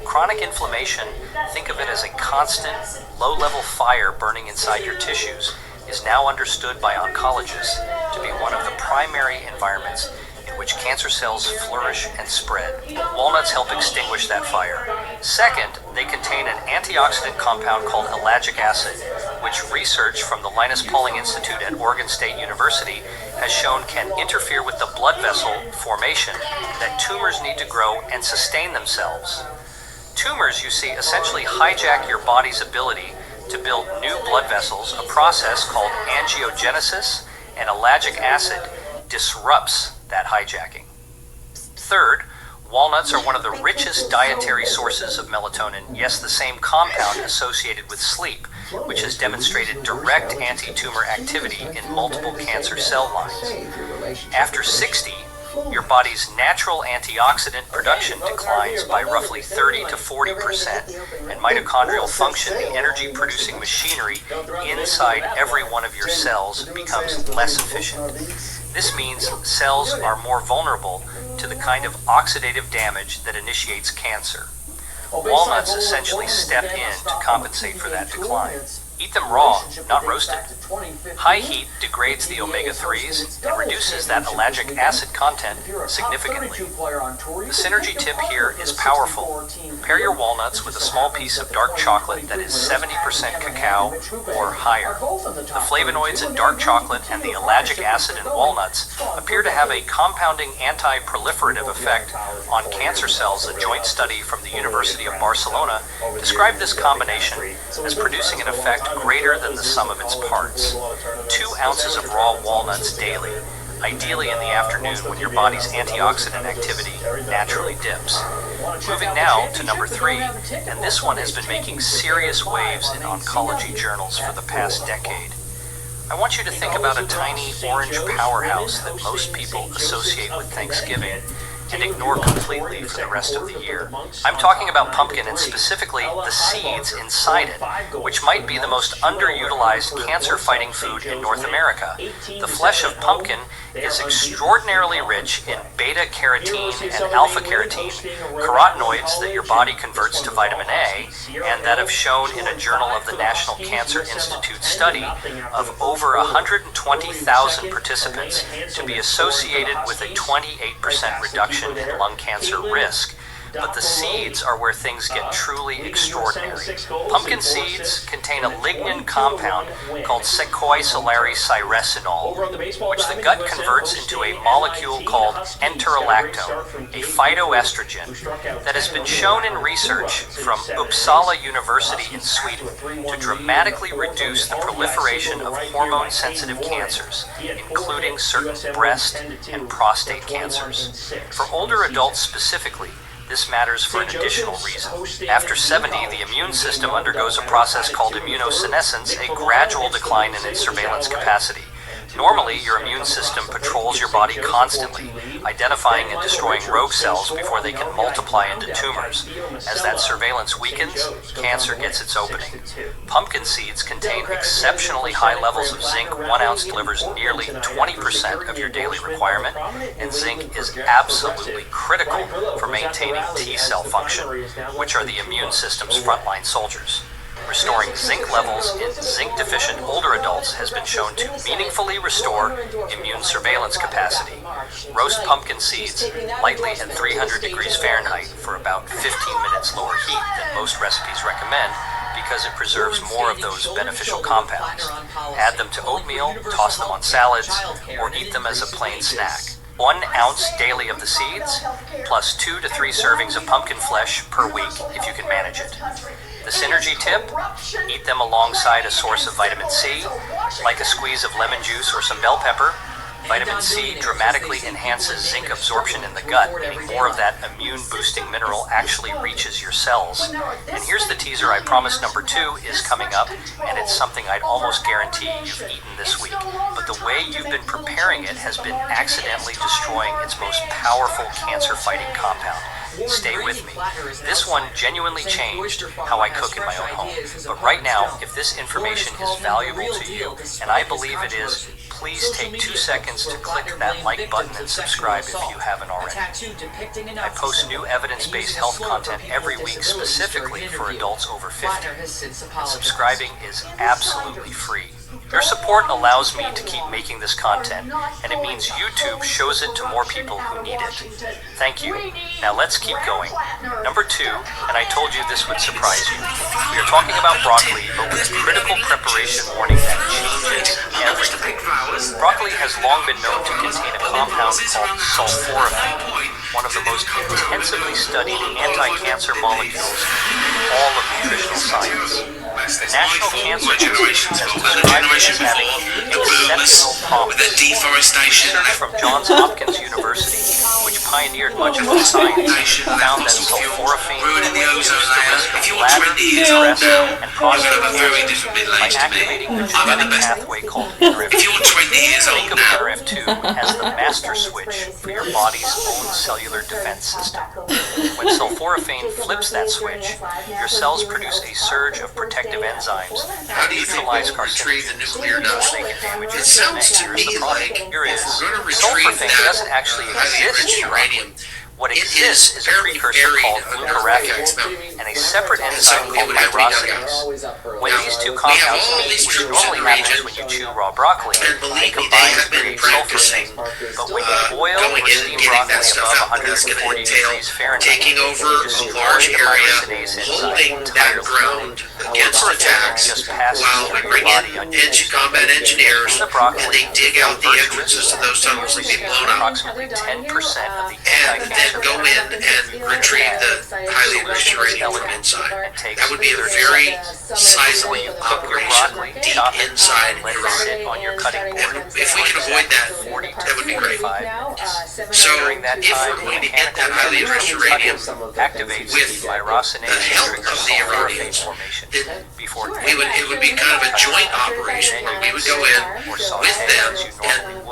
Chronic inflammation, think of it as a constant, low-level fire burning inside your tissues, is now understood by oncologists to be one of the primary environments in which cancer cells flourish and spread. Walnuts help extinguish that fire. Second, they contain an antioxidant compound called ellagic acid, which research from the Linus Pauling Institute at Oregon State University has shown can interfere with the blood vessel formation that tumors need to grow and sustain themselves. Tumors, you see, essentially hijack your body's ability to build new blood vessels, a process called angiogenesis, and ellagic acid disrupts that hijacking. Third, walnuts are one of the richest dietary sources of melatonin, yes, the same compound associated with sleep, which has demonstrated direct anti-tumor activity in multiple cancer cell lines. After 60, your body's natural antioxidant production declines by roughly 30 to 40%, and mitochondrial function, the energy-producing machinery inside every one of your cells, becomes less efficient. This means cells are more vulnerable to the kind of oxidative damage that initiates cancer. Walnuts essentially step in to compensate for that decline. Eat them raw, not roasted. High heat degrades the omega-3s and reduces that ellagic acid content significantly. The synergy tip here is powerful. Pair your walnuts with a small piece of dark chocolate that is 70% cacao or higher. The flavonoids in dark chocolate and the ellagic acid in walnuts appear to have a compounding anti-proliferative effect on cancer cells. A joint study from the University of Barcelona described this combination as producing an effect greater than the sum of its parts. 2 ounces of raw walnuts daily, ideally in the afternoon when your body's antioxidant activity naturally dips. Moving now to number 3, and this one has been making serious waves in oncology journals for the past decade. I want you to think about a tiny orange powerhouse that most people associate with Thanksgiving and ignore completely for the rest of the year. I'm talking about pumpkin and specifically the seeds inside it, which might be the most underutilized cancer-fighting food in North America. The flesh of pumpkin is extraordinarily rich in beta-carotene and alpha-carotene, carotenoids that your body converts to vitamin A, and that have shown in a Journal of the National Cancer Institute study of over 120,000 participants to be associated with a 28% reduction in lung cancer risk. But the seeds are where things get truly extraordinary. Pumpkin seeds contain a lignin compound called sequoisolari-cyresinol, which the gut converts into a molecule called enterolactone, a phytoestrogen that has been shown in research from Uppsala University in Sweden to dramatically reduce the proliferation of hormone-sensitive cancers, including certain breast and prostate cancers. For older adults specifically, this matters for an additional reason. After 70, the immune system undergoes a process called immunosenescence, a gradual decline in its surveillance capacity. Normally, your immune system patrols your body constantly, identifying and destroying rogue cells before they can multiply into tumors. As that surveillance weakens, cancer gets its opening. Pumpkin seeds contain exceptionally high levels of zinc. 1 ounce delivers nearly 20% of your daily requirement, and zinc is absolutely critical for maintaining T-cell function, which are the immune system's frontline soldiers. Restoring zinc levels in zinc-deficient older adults has been shown to meaningfully restore immune surveillance capacity. Roast pumpkin seeds lightly at 300 degrees Fahrenheit for about 15 minutes lower heat than most recipes recommend, because because it preserves more of those beneficial compounds. Add them to oatmeal, toss them on salads, or eat them as a plain snack. 1 ounce daily of the seeds, plus 2 to 3 servings of pumpkin flesh per week if you can manage it. The synergy tip, eat them alongside a source of vitamin C, like a squeeze of lemon juice or some bell pepper. Vitamin C dramatically enhances zinc absorption in the gut, meaning more of that immune-boosting mineral actually reaches your cells. And here's the teaser I promised. Number 2 is coming up, and it's something I'd almost guarantee you've eaten this week. But the way you've been preparing it has been accidentally destroying its most powerful cancer-fighting compound. Stay with me. This one genuinely changed how I cook in my own home. But right now, if this information is valuable to you, and I believe it is, please take 2 seconds to click that like button and subscribe if you haven't already. I post new evidence-based health content every week specifically for adults over 50. And subscribing is absolutely free. Your support allows me to keep making this content, and it means YouTube shows it to more people who need it. Thank you. Now let's keep going. Number 2, and I told you this would surprise you. We are talking about broccoli, but with a critical preparation warning that changes everything. Broccoli has long been known to contain a compound called sulforaphane, one of the most intensively studied anti-cancer molecules in all of nutritional science. The National Cancer Institute has described it as having exceptional promise. Research from Johns Hopkins University, which pioneered much of the science, found that sulforaphane reduced the risk of bladder, breast, and prostate cancer by activating the genetic pathway called NRF2. Think of NRF2 as the master switch for your body's own cellular defense system. When sulforaphane flips that switch, your cells produce a surge of protective enzymes that neutralize carcinogens before they can damage your DNA. Here's the problem. Here is, sulforaphane doesn't actually exist in uranium. What exists is a precursor called glucoraphanes and a separate enzyme called pyrosinase. When these two compounds meet, which normally happens when you chew raw broccoli, they combine to create sulforaphane. But when you boil or steam broccoli above 140 degrees Fahrenheit, taking over a large area, holding that ground against attacks while we bring in combat engineers and they dig out the entrances to those tunnels and be blown up. Approximately 10% of the And then go in and retrieve the highly enriched uranium from inside. That would be a very sizable operation deep inside uranium. And if we can avoid that, that would be great. So if we're going to get that highly enriched uranium with the help of the Iranians, then it would be kind of a joint operation where we would go in with them and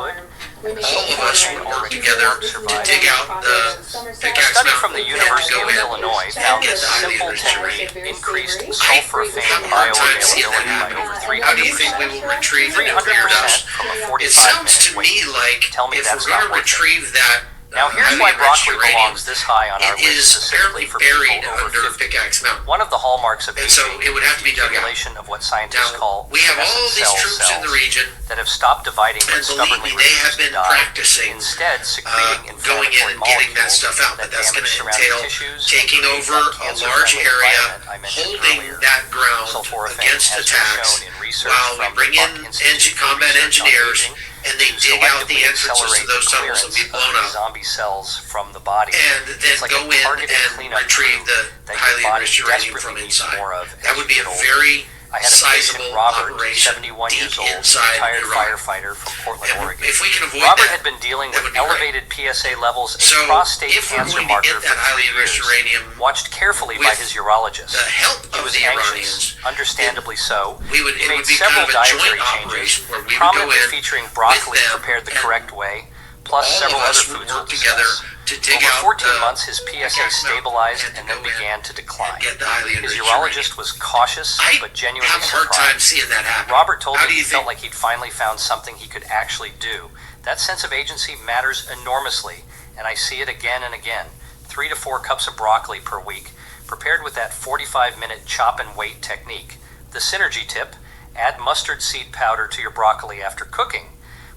all of us would work together to dig out the pickaxe study from the University of Illinois found that simple technique increased sulforaphane bioavailability by over 300%. How do you think we will retrieve the nuclear dust? From a 45-minute It sounds to me like if we're going to retrieve that Now here's why broccoli belongs this high on our list specifically for people over 50. Pickaxe Mountain. One of the hallmarks of And aging so it would have to be is dug the out. accumulation of what scientists call We have all senescent these cell troops in the cells region, that have stopped dividing but and believe stubbornly me, they have refuse to been die, practicing instead secreting going in inflammatory and getting that molecules stuff out. But that's going to damage surrounding entail tissues, taking and over create that a large cancer-friendly area, environment I mentioned holding earlier. that ground Sulforaphane against has been attacks shown in research while we from bring the in Buck Institute for combat Research on engineers Aging and they to dig out the selectively entrances to accelerate those the tunnels and be clearance blown of up. zombie cells from the body. And then It's like go a in targeted and cleanup retrieve the that your highly body enriched uranium desperately from needs inside. more of That as would you be a get older. very I had a patient, sizable Robert, operation 71 years deep old, inside retired Iraq. firefighter from Portland, Oregon. If we can avoid Robert that, had been dealing that with would be elevated PSA levels, a So, prostate if we're cancer going to marker get for that highly 3 enriched years, uranium watched carefully by with his urologist. the help He of was the anxious, understandably so. we would- He it made would be several kind of a joint dietary operation changes, where we would go prominently in featuring broccoli with them prepared the and correct way, plus all several of other us would foods work we'll together discuss. to dig Over out 14 the months, his PSA stabilized and then began to decline. get the highly His enriched urologist was cautious but genuinely have a hard time surprised. seeing that happen. Robert told How me do he you felt think- like he'd finally found something he could actually do. That sense of agency matters enormously, and I see it again and again. 3 to 4 cups of broccoli per week, prepared with that 45-minute chop and wait technique. The synergy tip: add mustard seed powder to your broccoli after cooking.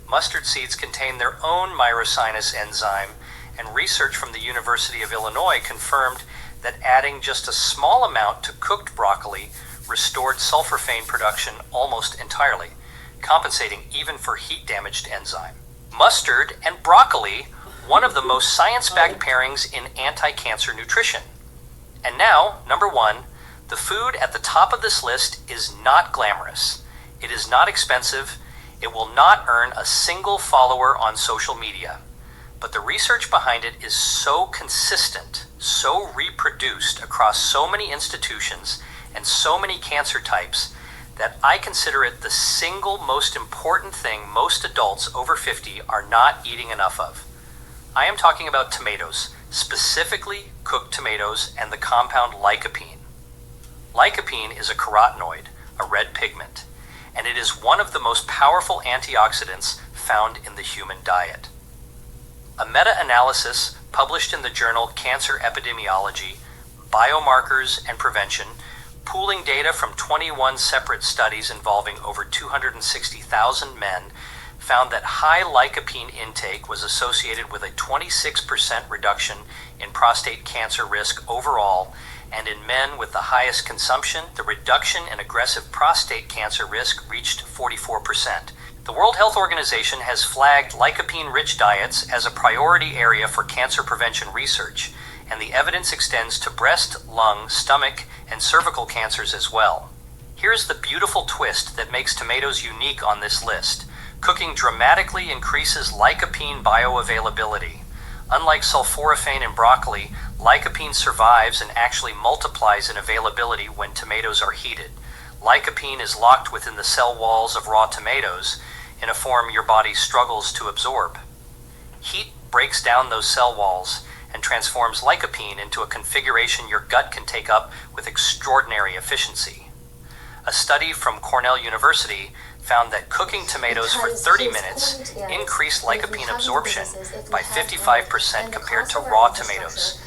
Mustard seeds contain their own myrosinase enzyme, and research from the University of Illinois confirmed that adding just a small amount to cooked broccoli restored sulforaphane production almost entirely, compensating even for heat-damaged enzyme. Mustard and broccoli, one of the most science-backed pairings in anti-cancer nutrition. And now, number 1, the food at the top of this list is not glamorous. It is not expensive. It will not earn a single follower on social media. But the research behind it is so consistent, so reproduced across so many institutions and so many cancer types that I consider it the single most important thing most adults over 50 are not eating enough of. I am talking about tomatoes, specifically cooked tomatoes and the compound lycopene. Lycopene is a carotenoid, a red pigment, and it is one of the most powerful antioxidants found in the human diet. A meta-analysis published in the journal Cancer Epidemiology, Biomarkers and Prevention, pooling data from 21 separate studies involving over 260,000 men, found that high lycopene intake was associated with a 26% reduction in prostate cancer risk overall, and in men with the highest consumption, the reduction in aggressive prostate cancer risk reached 44%. The World Health Organization has flagged lycopene-rich diets as a priority area for cancer prevention research, and the evidence extends to breast, lung, stomach, and cervical cancers as well. Here's the beautiful twist that makes tomatoes unique on this list. Cooking dramatically increases lycopene bioavailability. Unlike sulforaphane in broccoli, lycopene survives and actually multiplies in availability when tomatoes are heated. Lycopene is locked within the cell walls of raw tomatoes in a form your body struggles to absorb. Heat breaks down those cell walls and transforms lycopene into a configuration your gut can take up with extraordinary efficiency. A study from Cornell University found that cooking tomatoes for 30 minutes increased lycopene absorption by 55% compared to raw tomatoes.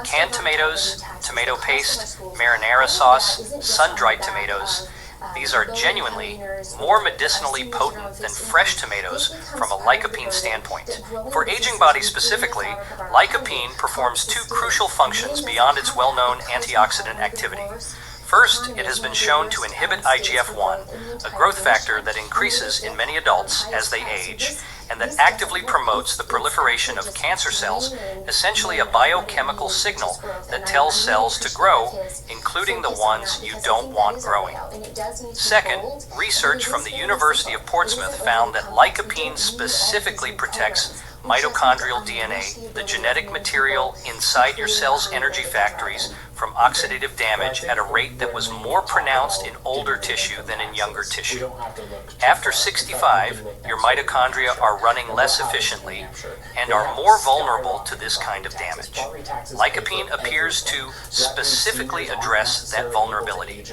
Canned tomatoes, tomato paste, marinara sauce, sun-dried tomatoes, these are genuinely more medicinally potent than fresh tomatoes from a lycopene standpoint. For aging bodies specifically, lycopene performs 2 crucial functions beyond its well-known antioxidant activity. First, it has been shown to inhibit IGF-1, a growth factor that increases in many adults as they age, and that actively promotes the proliferation of cancer cells, essentially a biochemical signal that tells cells to grow, including the ones you don't want growing. Second, research from the University of Portsmouth found that lycopene specifically protects mitochondrial DNA, the genetic material inside your cell's energy factories, from oxidative damage at a rate that was more pronounced in older tissue than in younger tissue. After 65, your mitochondria are running less efficiently and are more vulnerable to this kind of damage. Lycopene appears to specifically address that vulnerability.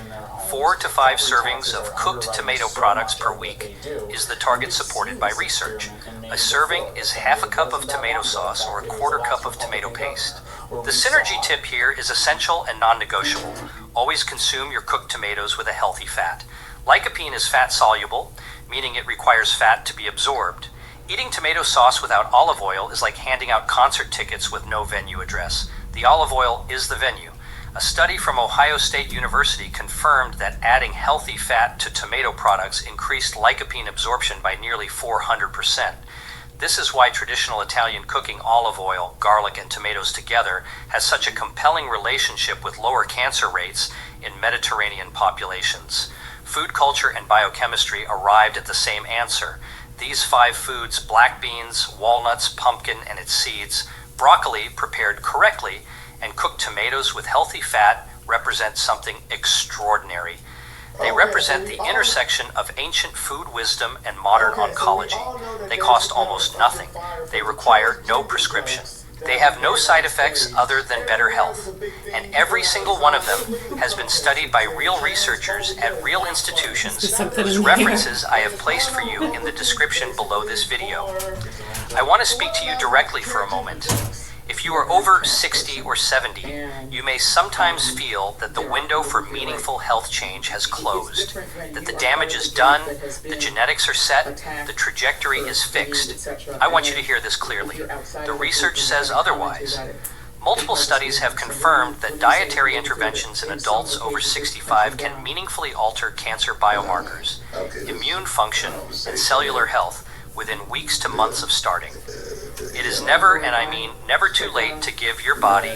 4 to 5 servings of cooked tomato products per week is the target supported by research. A serving is half a cup of tomato sauce or a quarter cup of tomato paste. The synergy tip here is essential and non-negotiable. Always consume your cooked tomatoes with a healthy fat. Lycopene is fat-soluble, meaning it requires fat to be absorbed. Eating tomato sauce without olive oil is like handing out concert tickets with no venue address. The olive oil is the venue. A study from Ohio State University confirmed that adding healthy fat to tomato products increased lycopene absorption by nearly 400%. This is why traditional Italian cooking olive oil, garlic, and tomatoes together has such a compelling relationship with lower cancer rates in Mediterranean populations. Food culture and biochemistry arrived at the same answer. These 5 foods, black beans, walnuts, pumpkin, and its seeds, broccoli prepared correctly, and cooked tomatoes with healthy fat represent something extraordinary. They represent the intersection of ancient food wisdom and modern oncology. They cost almost nothing. They require no prescription. They have no side effects other than better health. And every single one of them has been studied by real researchers at real institutions whose references I have placed for you in the description below this video. I want to speak to you directly for a moment. If you are over 60 or 70, you may sometimes feel that the window for meaningful health change has closed, that the damage is done, the genetics are set, the trajectory is fixed. I want you to hear this clearly. The research says otherwise. Multiple studies have confirmed that dietary interventions in adults over 65 can meaningfully alter cancer biomarkers, immune function, and cellular health within weeks to months of starting. It is never, and I mean never, too late to give your body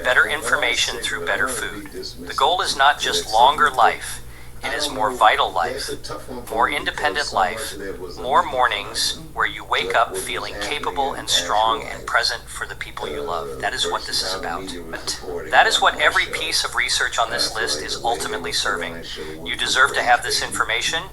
better information through better food. The goal is not just longer life, it is more vital life, more independent life, more mornings where you wake up feeling capable and strong and present for the people you love. That is what this is about. That is what every piece of research on this list is ultimately serving. You deserve to have this information.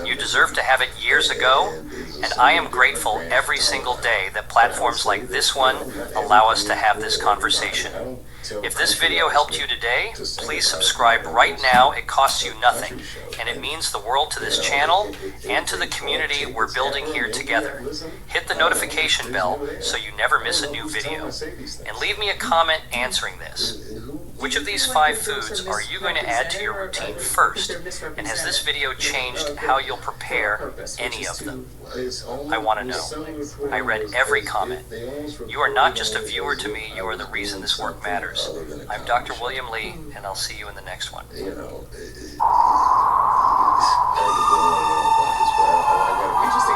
You deserve to have it years ago. And I am grateful every single day that platforms like this one allow us to have this conversation. If this video helped you today, please subscribe right now. It costs you nothing, and it means the world to this channel and to the community we're building here together. Hit the notification bell so you never miss a new video, and leave me a comment answering this. Which of these 5 foods are you going to add to your routine first, and has this video changed how you'll prepare any of them? I want to know. I read every comment. You are not just a viewer to me, you are the reason this work matters. I'm Dr. William Lee, and I'll see you in the next one. Interesting.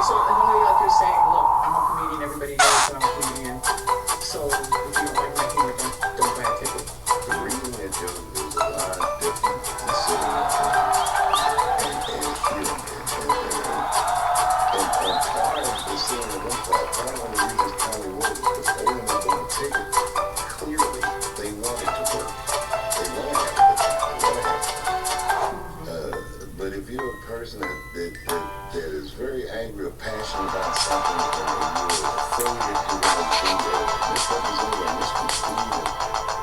So, in a way, like you're saying, look, I'm a comedian, everybody knows that I'm a comedian. So, if you don't like my humor, don't buy a ticket. The reason that there's a lot of different considerations and feeling and part of the seeing the one part of the reason Tommy wrote it because they didn't want to take it. Clearly, they wanted to work. They want to have a good time. But if you're a person that is very angry or passionate about something and you're afraid that you're going to be misrepresented or misconstrued,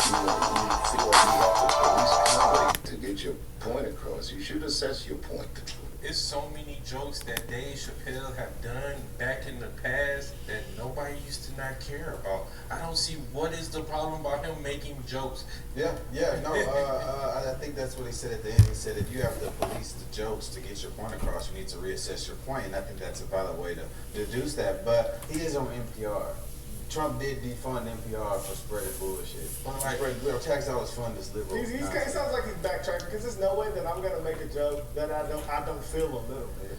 and you feel like you have to at least try to get your point across, you should assess your point. It's so many jokes that Dave Chappelle have done back in the past that nobody used to not care about. I don't see what is the problem about him making jokes. I think that's what he said at the end. He said if you have to police the jokes to get your point across, you need to reassess your point, and I think that's a valid way to deduce that. But he is on NPR. Trump did defund NPR for spreading bullshit. Tax dollars fund this liberal. It sounds like he's backtracking because there's no way that I'm gonna make a joke that I don't feel a little bit.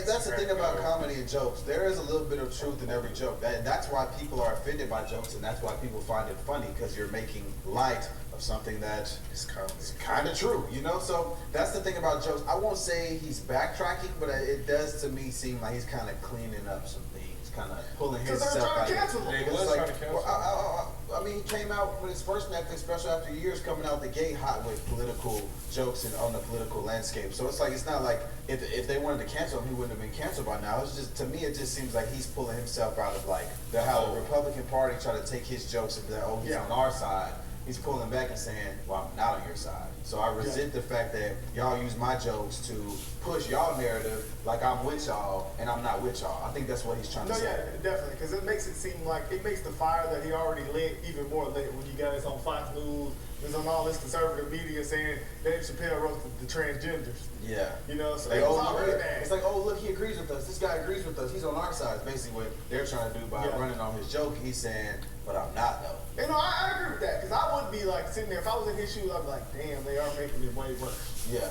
That's the thing about comedy and jokes. There is a little bit of truth in every joke. That's why people are offended by jokes, and that's why people find it funny because you're making light of something that is kind of true, you know? So that's the thing about jokes. I won't say he's backtracking, but it does to me seem like he's kind of cleaning up some things. Kind of pulling himself out. I mean, he came out with his first Netflix special after years coming out the gate hot with political jokes and on the political landscape. So it's like it's not like if they wanted to cancel him, he wouldn't have been canceled by now. It's just to me, it just seems like he's pulling himself out of like how the Republican Party tried to take his jokes and be like, oh, he's on our side. He's pulling back and saying, well, I'm not on your side. So I resent the fact that y'all use my jokes to push y'all narrative like I'm with y'all and I'm not with y'all. I think that's what he's trying to say. Yeah, definitely. Because it makes it seem like, it makes the fire that he already lit even more lit when you guys on Fox News, there's on all this conservative media saying Dave Chappelle wrote the transgenders. Yeah. You know, so like, it's like, oh, look, he agrees with us. This guy agrees with us. He's on our side. Basically what they're trying to do by running on his joke. He's saying, but I'm not, though. You know, I agree with that, because I would be like sitting there, if I was in his shoes, I'd be like, damn, they are making it way worse. Yeah.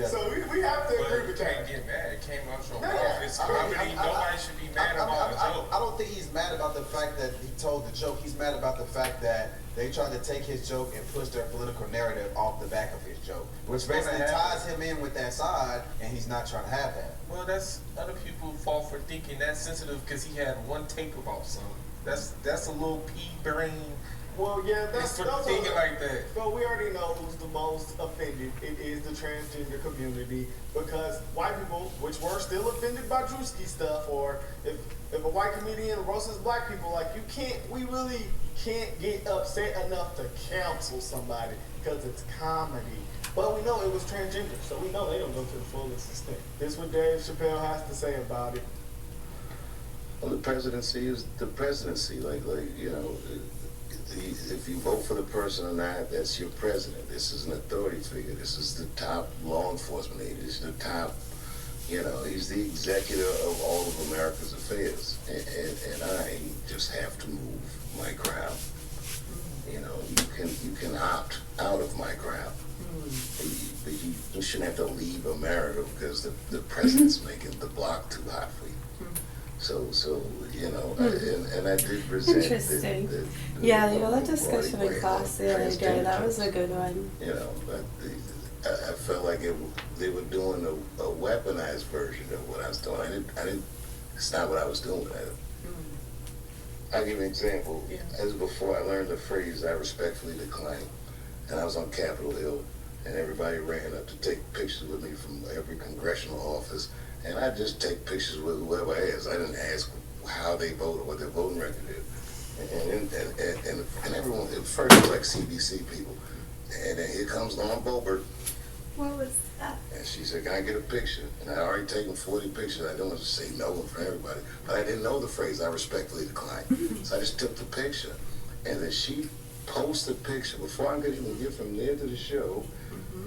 So we have to agree with that. You can't get mad. It came out your mouth. It's comedy. Nobody should be mad about a joke. I don't think he's mad about the fact that he told the joke. He's mad about the fact that they tried to take his joke and push their political narrative off the back of his joke, which basically ties him in with that side, and he's not trying to have that. Well, that's other people's fault for thinking that's sensitive because he had one take about something. That's a little pea brain. Well, yeah, that's thinking like that. But we already know who's the most offended. It is the transgender community, because white people, which were still offended by Drewski stuff, or if a white comedian roasts black people, like we really can't get upset enough to cancel somebody because it's comedy. But we know it was transgender, so we know they don't go to the fullest extent. This is what Dave Chappelle has to say about it. Well, the presidency is the presidency. Like you know, if you vote for the person or not, that's your president. This is an authority figure. This is the top law enforcement agency, the top You know, he's the executor of all of America's affairs, and I just have to move my crowd. You know, you can opt out of my crowd. But you shouldn't have to leave America because the president's making the block too hot for you. So you know, and I did resent Interesting. the Yeah, that discussion in class the other day, that was a good one. You know, but I felt like they were doing a weaponized version of what I was doing. I didn't. It's not what I was doing. I'll give you an example. Yeah. As before, I learned the phrase "I respectfully decline," and I was on Capitol Hill, and everybody ran up to take pictures with me from every congressional office, and I just take pictures with whoever I asked. I didn't ask how they voted, what their voting record is, and everyone at first it was like CBC people, and then here comes Lauren Boebert. What was that? And she said, "Can I get a picture?" And I already taken 40 pictures. I didn't want to say no in front of everybody, but I didn't know the phrase "I respectfully decline," so I just took the picture, and then she posted the picture before I could even get from there to the show,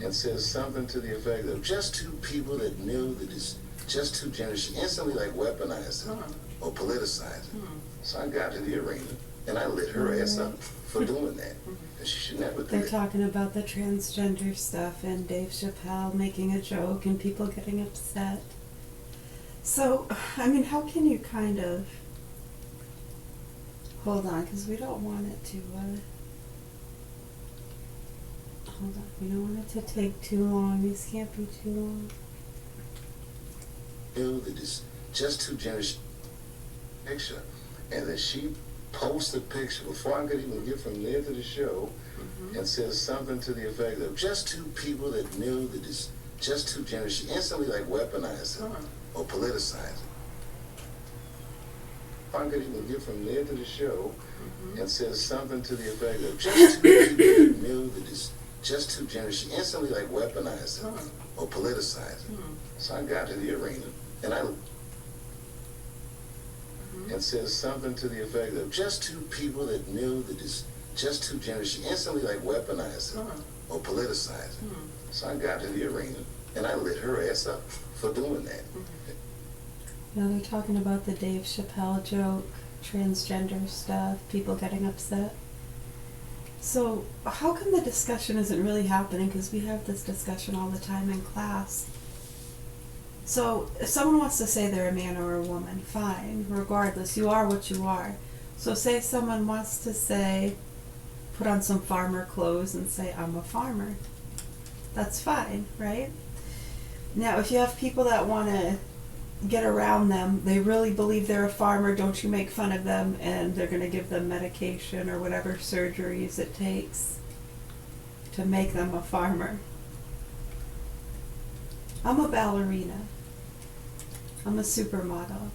and says something to the effect of just two people that knew that it's just too generous. She instantly like weaponized it or politicized it. So I got to the arena and I lit her ass up for doing that. And she should never do They're it. talking about the transgender stuff and Dave Chappelle making a joke and people getting upset. So, I mean, how can you kind of... Hold on, because we don't want it to... Hold on, we don't want it to take too long. These can't be too long. Knew that it's just too generous picture. And then she posted the picture before I could even get from there to the show, and says something to the effect of just two people that knew that it's just too generous. She instantly like weaponized it or politicized it. If I could even get from there to the show, and says something to the effect of just two people that knew that it's just too generous. She instantly like weaponized it or politicized it. So I got to the arena and I and says something to the effect of just two people that knew that it's just too generous. She instantly like weaponized it or politicized it. So I got to the arena and I lit her ass up for doing that. You know, they're talking about the Dave Chappelle joke, transgender stuff, people getting upset. So how come the discussion isn't really happening? Because we have this discussion all the time in class. So if someone wants to say they're a man or a woman, fine. Regardless, you are what you are. So say someone wants to say, put on some farmer clothes and say, I'm a farmer. That's fine, right? Now, if you have people that want to get around them, they really believe they're a farmer, don't you make fun of them, and they're going to give them medication or whatever surgeries it takes to make them a farmer. I'm a ballerina. I'm a supermodel.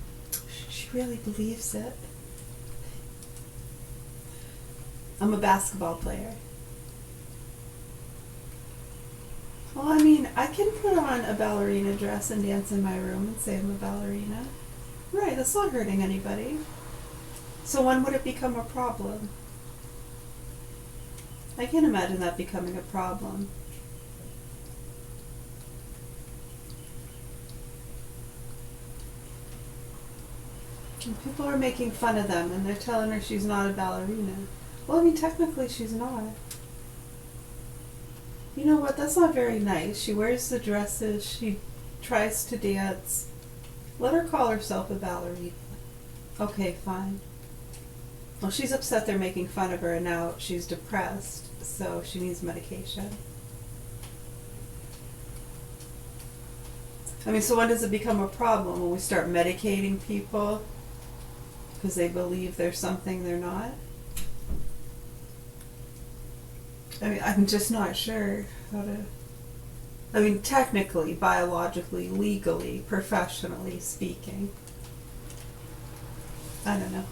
She really believes it. I'm a basketball player. Well, I mean, I can put on a ballerina dress and dance in my room and say I'm a ballerina. Right, that's not hurting anybody. So when would it become a problem? I can't imagine that becoming a problem. And people are making fun of them and they're telling her she's not a ballerina. Well, I mean, technically she's not. You know what? That's not very nice. She wears the dresses. She tries to dance. Let her call herself a ballerina. Okay, fine. Well, she's upset they're making fun of her and now she's depressed, so she needs medication. I mean, so when does it become a problem? When we start medicating people because they believe they're something they're not? I mean, I'm just not sure how to... I mean, technically, biologically, legally, professionally speaking. I don't know.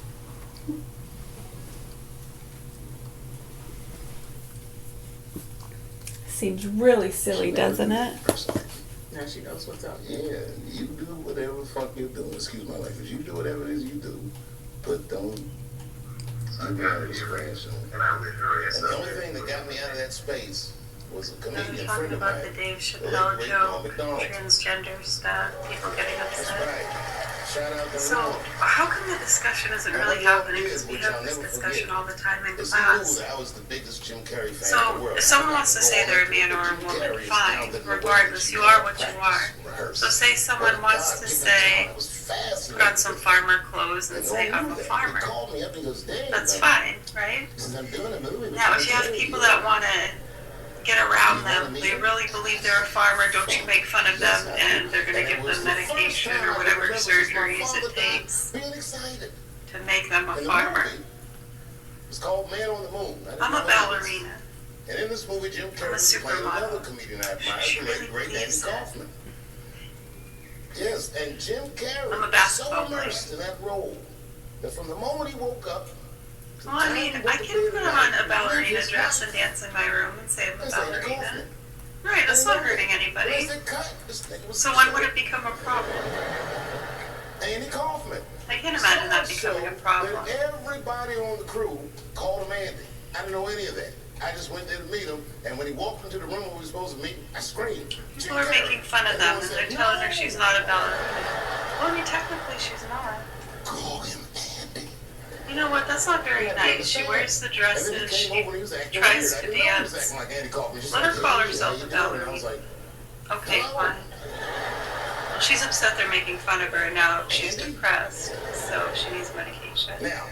Seems really silly, doesn't it? Now she knows what's up. Yeah, you do whatever the fuck you're doing. Excuse my language. You do whatever it is you do, but don't... I got it, trash. And the only thing that got me out of that space was a I'm comedian talking friend of about mine. the Dave the Chappelle late, joke, McDonald. transgender stuff, people getting That's upset. right. Shout out to So, how come the discussion isn't really happening? Because we have this discussion all the time in Is he knew class. that I was the biggest Jim Carrey fan in the So, world. if someone wants to say they're a man or a woman, fine. Regardless, you are what you are. So, say someone wants to say, put on some farmer clothes and say, I'm a farmer. That's fine, right? Now, if you have people that want to get around them, they really believe they're a farmer, don't you make fun of them, and they're going to give them medication or whatever surgeries it takes to make them a farmer. It's called Man on the Moon. I'm a ballerina. And in this movie, Jim Carrey played another comedian I admire, the late great Andy Kaufman. Yes, and Jim Carrey was so immersed in that role that from the moment he woke up, Well, I mean, I can put on a ballerina dress and dance in my room and say I'm a ballerina. Right, that's not hurting anybody. So when would it become a problem? Andy Kaufman. I can't imagine that becoming a problem. Everybody on the crew called him Andy. I didn't know any of that. I just went there to meet him, and when he walked into the room where we were supposed to meet, I screamed. People are making fun of them and they're telling her she's not a ballerina. Well, I mean, technically she's not. Call him Andy. You know what? That's not very nice. She wears the dresses. She tries to dance. Let her call herself a ballerina. Okay, fine. She's upset they're making fun of her, and now she's depressed, so she needs medication. Now,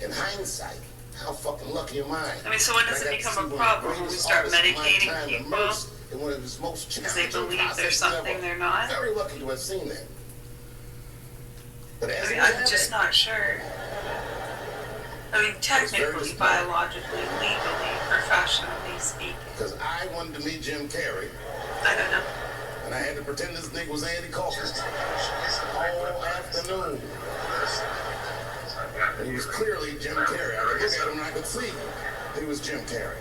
in hindsight, how fucking lucky am I? I mean, so when does it become a problem? When we start medicating people because they believe there's something they're not? Very lucky to have seen that. But I mean, I'm just not sure. I mean, technically, biologically, legally, professionally speaking. Because I wanted to meet Jim Carrey. I don't know. And I had to pretend this nigga was Andy Kaufman all afternoon. And he was clearly Jim Carrey. I could look at him and I could see he was Jim Carrey.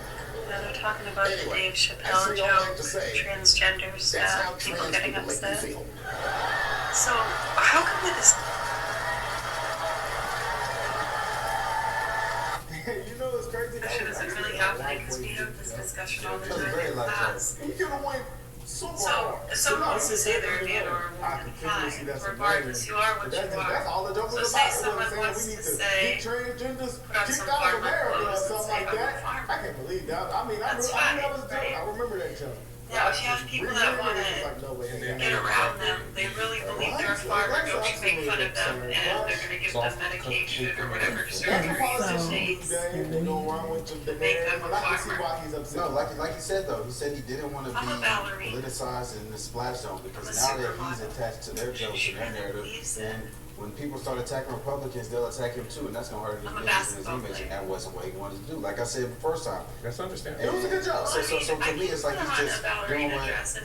Now they're talking about the Dave Chappelle joke, transgender stuff, people getting upset. So, how come this... You know it's crazy. That shit isn't really happening because we have this discussion all the time in class. You could have went super hard. If someone wants to say they're a man or a woman, fine. Regardless, you are what you are. So say someone wants to say, put on some farmer clothes and say, I'm a farmer. I can't believe that. I mean, That's I fine, was right? I remember that joke. Now, if you have people that want to get around them, they really believe they're a farmer, don't you make fun of them, and they're going to give them medication or whatever surgeries it takes to make them a farmer. No, like he said though, he said he didn't want to be I'm a ballerina. politicized in the splash zone because I'm a now that he's attached to their jokes and their narrative, then when people start attacking Republicans, they'll attack him too, and that's gonna hurt his business and his image, and that wasn't what he wanted to do. Like I said the first time, that's understandable. It was a good job. So to me, it's like he's just doing what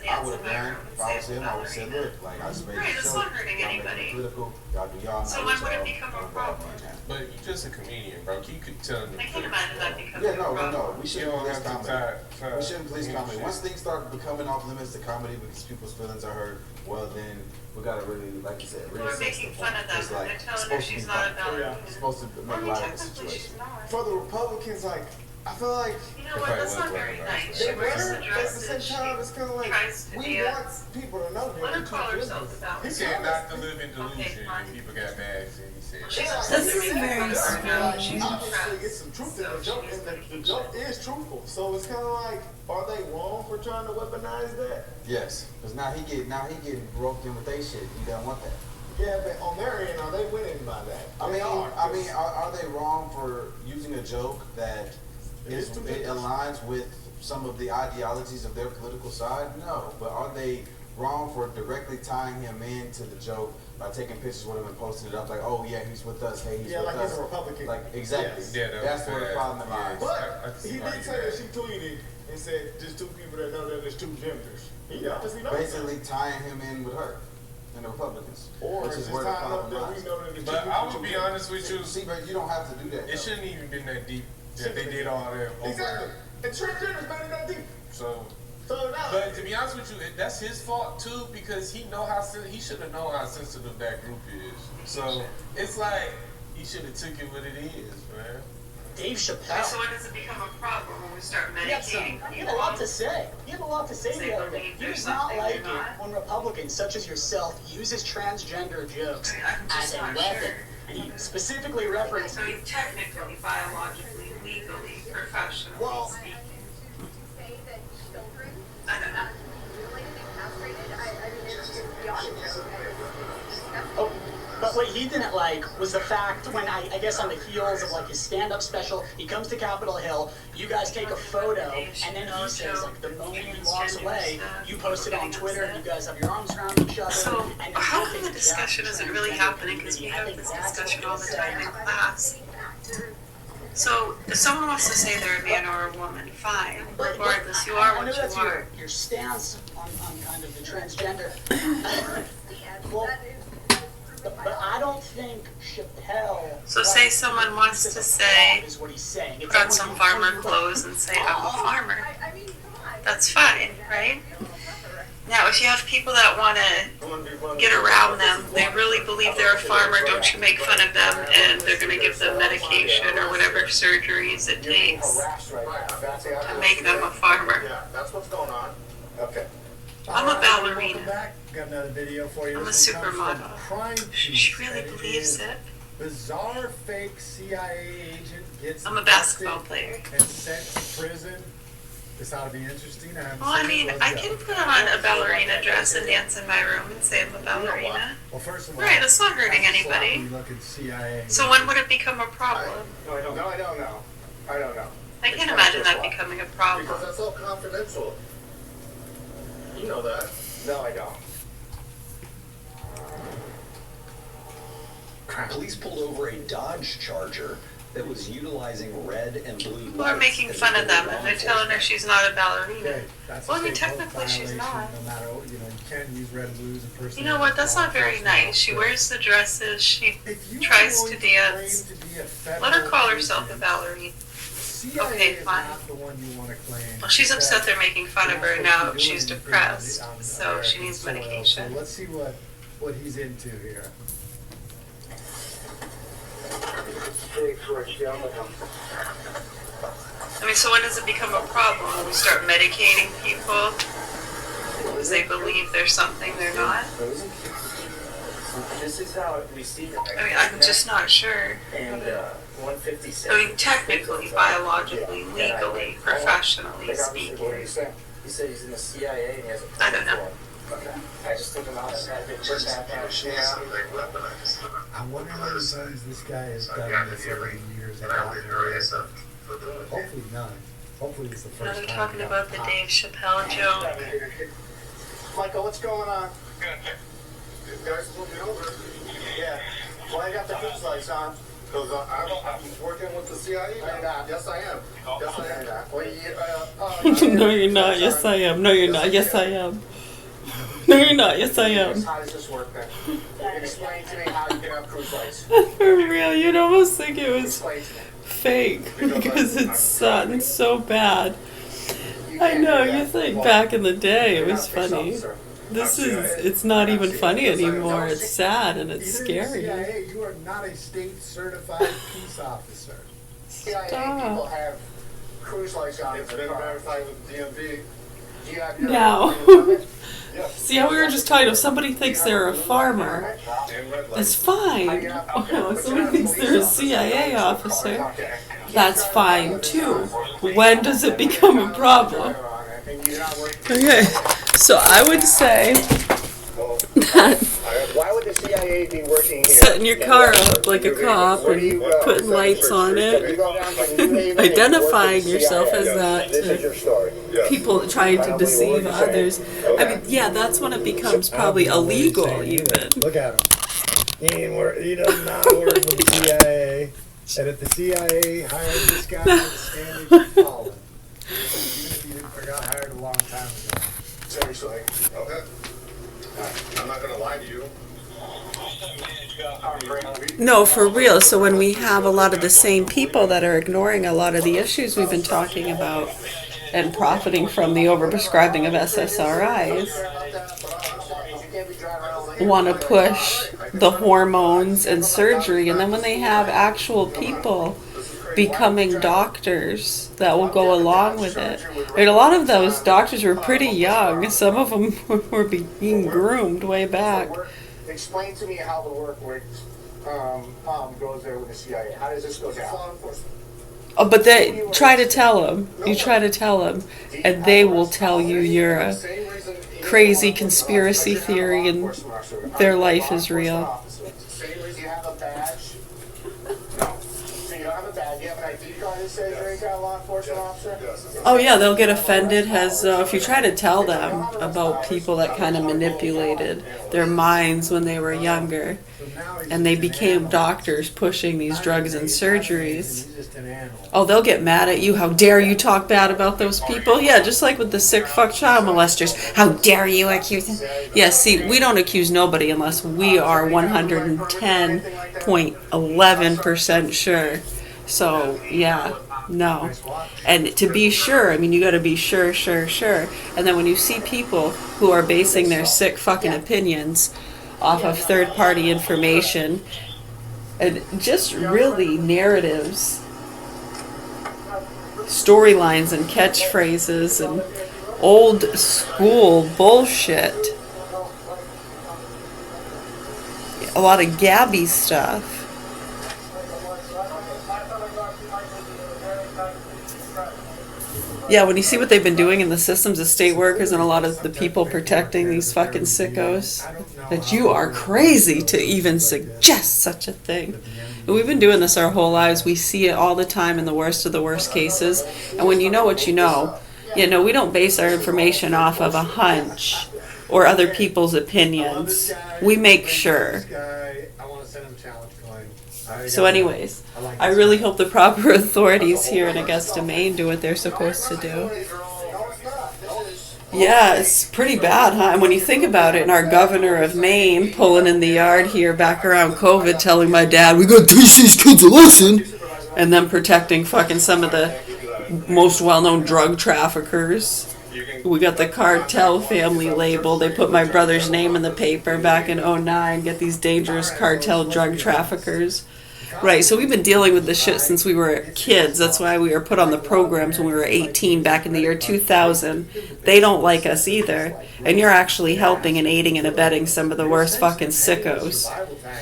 I would have done if I was him. I would have said, look, like I just made Right, this that's show. not hurting Y'all make anybody. it political. Y'all do y'all. So when would it become a problem? But you're just a comedian, bro. You could tell them. I can't imagine that becoming Yeah, a problem. no. We shouldn't police comedy. try We shouldn't police comedy. Once things start becoming off limits to comedy because people's feelings are hurt, well then we gotta really, like you said, People are reassess making the fun point. of them. It's like, They're telling it's her supposed to be she's not a fun. ballerina. It's supposed to make Well, I mean, light of the technically she's situation. not. For the Republicans, like, I feel like You know what? That's not very nice. She wears the at the dresses. same time, it's kind of like tries to we want people to know Let her that call herself a He ballerina. said not to live in delusion. People got bags, and he said. This is very strange. Obviously, it's some truth in the joke, and the joke is truthful. So it's kind of like, are they wrong for trying to weaponize that? Yes, because now he getting roped in with their shit. He doesn't want that. Yeah, but on their end, are they winning by that? I mean, are they wrong for using a joke that it aligns with some of the ideologies of their political side? No, but are they wrong for directly tying him into the joke by taking pictures with him and posting it up like, oh yeah, he's with us, hey, he's with like us. he's a Republican. Like exactly. Yes. Yeah, that's where the problem lies. But he did say that she tweeted and said, "Just two people that know that there's two genders." He obviously knows Basically tying him in with her and the Republicans, or which is where the problem lies. But I would be honest with you. See, but you don't have to do that. It shouldn't even been that deep that they did all that over. Exactly. And transgender's better than that deep. So now, but to be honest with you, that's his fault too because he should have known how sensitive that group is. So it's like he should have took it what it is, man. Dave Chappelle. So when does it become a problem when we start He had a lot to say. He had a lot to say the other day. He does not like it when Republicans such as yourself uses transgender jokes as a weapon. And he specifically referenced. So he's technically, biologically, legally, professionally speaking. I don't know. Oh, but what he didn't like was the fact when I guess on the heels of like his stand-up special, he comes to Capitol Hill, you guys take a photo, and then he says like the moment he walks away, you post it on Twitter, and you guys have your arms around each other. So and how come the discussion isn't really happening? Because we have this discussion all the time in class. So if someone wants to say they're a man or a woman, fine. Regardless, you are I know what that's you are. your stance on kind of the transgender. Well, but I don't think Chappelle. So say someone wants to say, is what he's saying. put on some farmer clothes and say, I'm a farmer. That's fine, right? Now, if you have people that want to get around them, they really believe they're a farmer, don't you make fun of them, and they're going to give them medication or whatever surgeries it takes to make them a farmer. Yeah, that's what's going on. Okay. I'm a ballerina. Got another video for you. I'm a supermodel. She really believes it. Bizarre fake CIA agent gets I'm a basketball player. And sent to prison. This ought to be interesting. Well, I mean, I can put on a ballerina dress and dance in my room and say I'm a ballerina. Well, first of all, right, that's not hurting anybody. So when would it become a problem? No, I don't know. I don't know. I can't imagine that becoming a problem. Because that's all confidential. You know that. No, I don't. Police pulled over a Dodge Charger that was utilizing red and blue People are making fun of them and they're telling her she's not a ballerina. Well, I mean, technically she's not. No matter, you can use red and blues and personal. You know what? That's not very nice. She wears the dresses. She tries to dance. Let her call herself a ballerina. Okay, fine. Well, she's upset they're making fun of her now. She's depressed, so she needs medication. So let's see what he's into here. I mean, so when does it become a problem? When we start medicating people because they believe there's something they're not? This is how we see it. I mean, I'm just not sure. And 156. I mean, technically, biologically, legally, professionally speaking. He said he's in the CIA and he has a I don't know. I just took him out and had a big first half hour. I wonder how many times this guy has done this over the years. Hopefully none. Hopefully it's the first Now time. they're talking about the Dave Chappelle joke. Michael, what's going on? This guy's moving over. Yeah. Well, I got the cruise lights on. Because I'm working with the CIA. Yes, I am. Yes, I am. No, you're not. Yes, I am. No, you're not. Yes, I am. No, you're not. Yes, I am. How does this work then? Explain to me how you can have cruise lights. For real, you'd almost think it was fake because it's so bad. I know, you think back in the day it was funny. It's not even funny anymore. It's sad and it's scary. CIA, you are not a state certified peace officer. CIA people have cruise lights on. It's been verified with DMV. Do you have your Now, see how we were just talking, if somebody thinks they're a farmer, that's fine. If somebody thinks they're a CIA officer, that's fine too. When does it become a problem? Okay, so I would say that why would the CIA be working here? setting your car up like a cop and putting lights on it, identifying yourself as that to people trying to deceive others. I mean, yeah, that's when it becomes probably illegal even. Look at him. He does not work for the CIA. And if the CIA hired this guy, Stanley could call him. Even if he got hired a long time ago. Seriously. Okay. I'm not going to lie to you. No, for real. So when we have a lot of the same people that are ignoring a lot of the issues we've been talking about and profiting from the overprescribing of SSRIs, want to push the hormones and surgery, and then when they have actual people becoming doctors that will go along with it. And a lot of those doctors were pretty young. Some of them were being groomed way back. Explain to me how the work goes there with the CIA. How does this go down? Oh, but they try to tell them. You try to tell them, and they will tell you you're a crazy conspiracy theory and their life is real. Do you have a badge? No. So you don't have a badge. You have an ID card that says you're a law enforcement officer? Oh yeah, they'll get offended as if you try to tell them about people that kind of manipulated their minds when they were younger, and they became doctors pushing these drugs and surgeries. Oh, they'll get mad at you. How dare you talk bad about those people? Yeah, just like with the sick fuck child molesters. How dare you accuse them? Yeah, see, we don't accuse nobody unless we are 110.11% sure. So, yeah, no. And to be sure, I mean, you gotta be sure. And then when you see people who are basing their sick fucking opinions off of third-party information and just really narratives, storylines and catchphrases and old school bullshit, a lot of Gabby stuff. Yeah, when you see what they've been doing in the systems of state workers and a lot of the people protecting these fucking sickos, that you are crazy to even suggest such a thing. And we've been doing this our whole lives. We see it all the time in the worst of the worst cases. And when you know what you know, we don't base our information off of a hunch or other people's opinions. We make sure. So anyways, I really hope the proper authorities here in Augusta, Maine do what they're supposed to do. Yeah, it's pretty bad, huh? And when you think about it, and our governor of Maine pulling in the yard here back around COVID, telling my dad, we gotta teach these kids a lesson, and then protecting fucking some of the most well-known drug traffickers. We got the cartel family label. They put my brother's name in the paper back in 2009, get these dangerous cartel drug traffickers. Right, so we've been dealing with this shit since we were kids. That's why we were put on the programs when we were 18 back in the year 2000. They don't like us either. And you're actually helping and aiding and abetting some of the worst fucking sickos.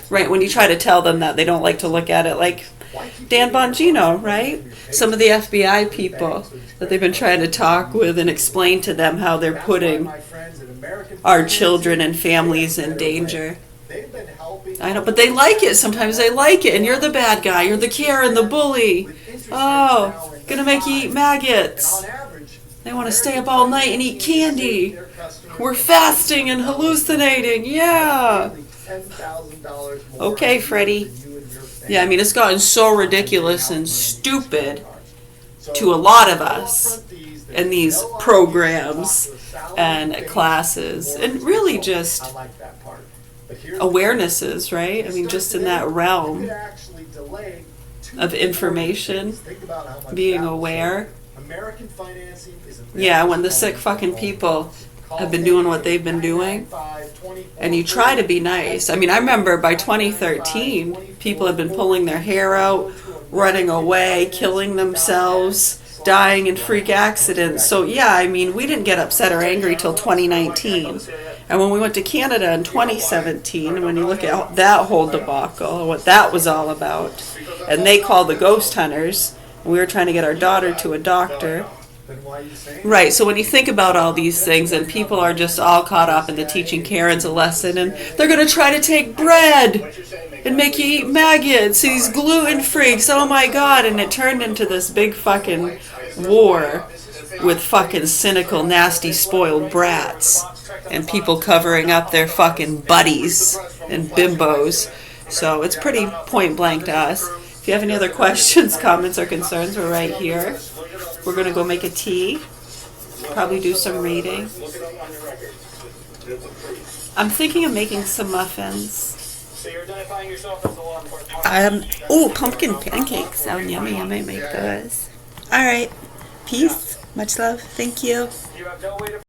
Right, when you try to tell them that, they don't like to look at it like Dan Bongino, right? Some of the FBI people that they've been trying to talk with and explain to them how they're putting our children and families in danger. I know, but they like it. Sometimes they like it, and you're the bad guy. You're the Karen, the bully. Oh, gonna make you eat maggots. They want to stay up all night and eat candy. We're fasting and hallucinating. Yeah. Okay, Freddie. Yeah, I mean, it's gotten so ridiculous and stupid to a lot of us in these programs and classes, and really just awarenesses, right? I mean, just in that realm of information, being aware. Yeah, when the sick fucking people have been doing what they've been doing, and you try to be nice. I mean, I remember by 2013, people had been pulling their hair out, running away, killing themselves, dying in freak accidents. So yeah, I mean, we didn't get upset or angry till 2019. And when we went to Canada in 2017, when you look at that whole debacle, what that was all about, and they called the ghost hunters, and we were trying to get our daughter to a doctor. Right, so when you think about all these things, and people are just all caught up into teaching Karens a lesson, and they're going to try to take bread and make you eat maggots, these gluten freaks, oh my god, and it turned into this big fucking war with fucking cynical, nasty, spoiled brats, and people covering up their fucking buddies and bimbos. So it's pretty point blank to us. If you have any other questions, comments, or concerns, we're right here. We're going to go make a tea, probably do some reading. I'm thinking of making some muffins. So you're identifying yourself as a law enforcement. Oh, pumpkin pancakes sound yummy. I might make those. All right. Peace. Much love. Thank you. You have no way to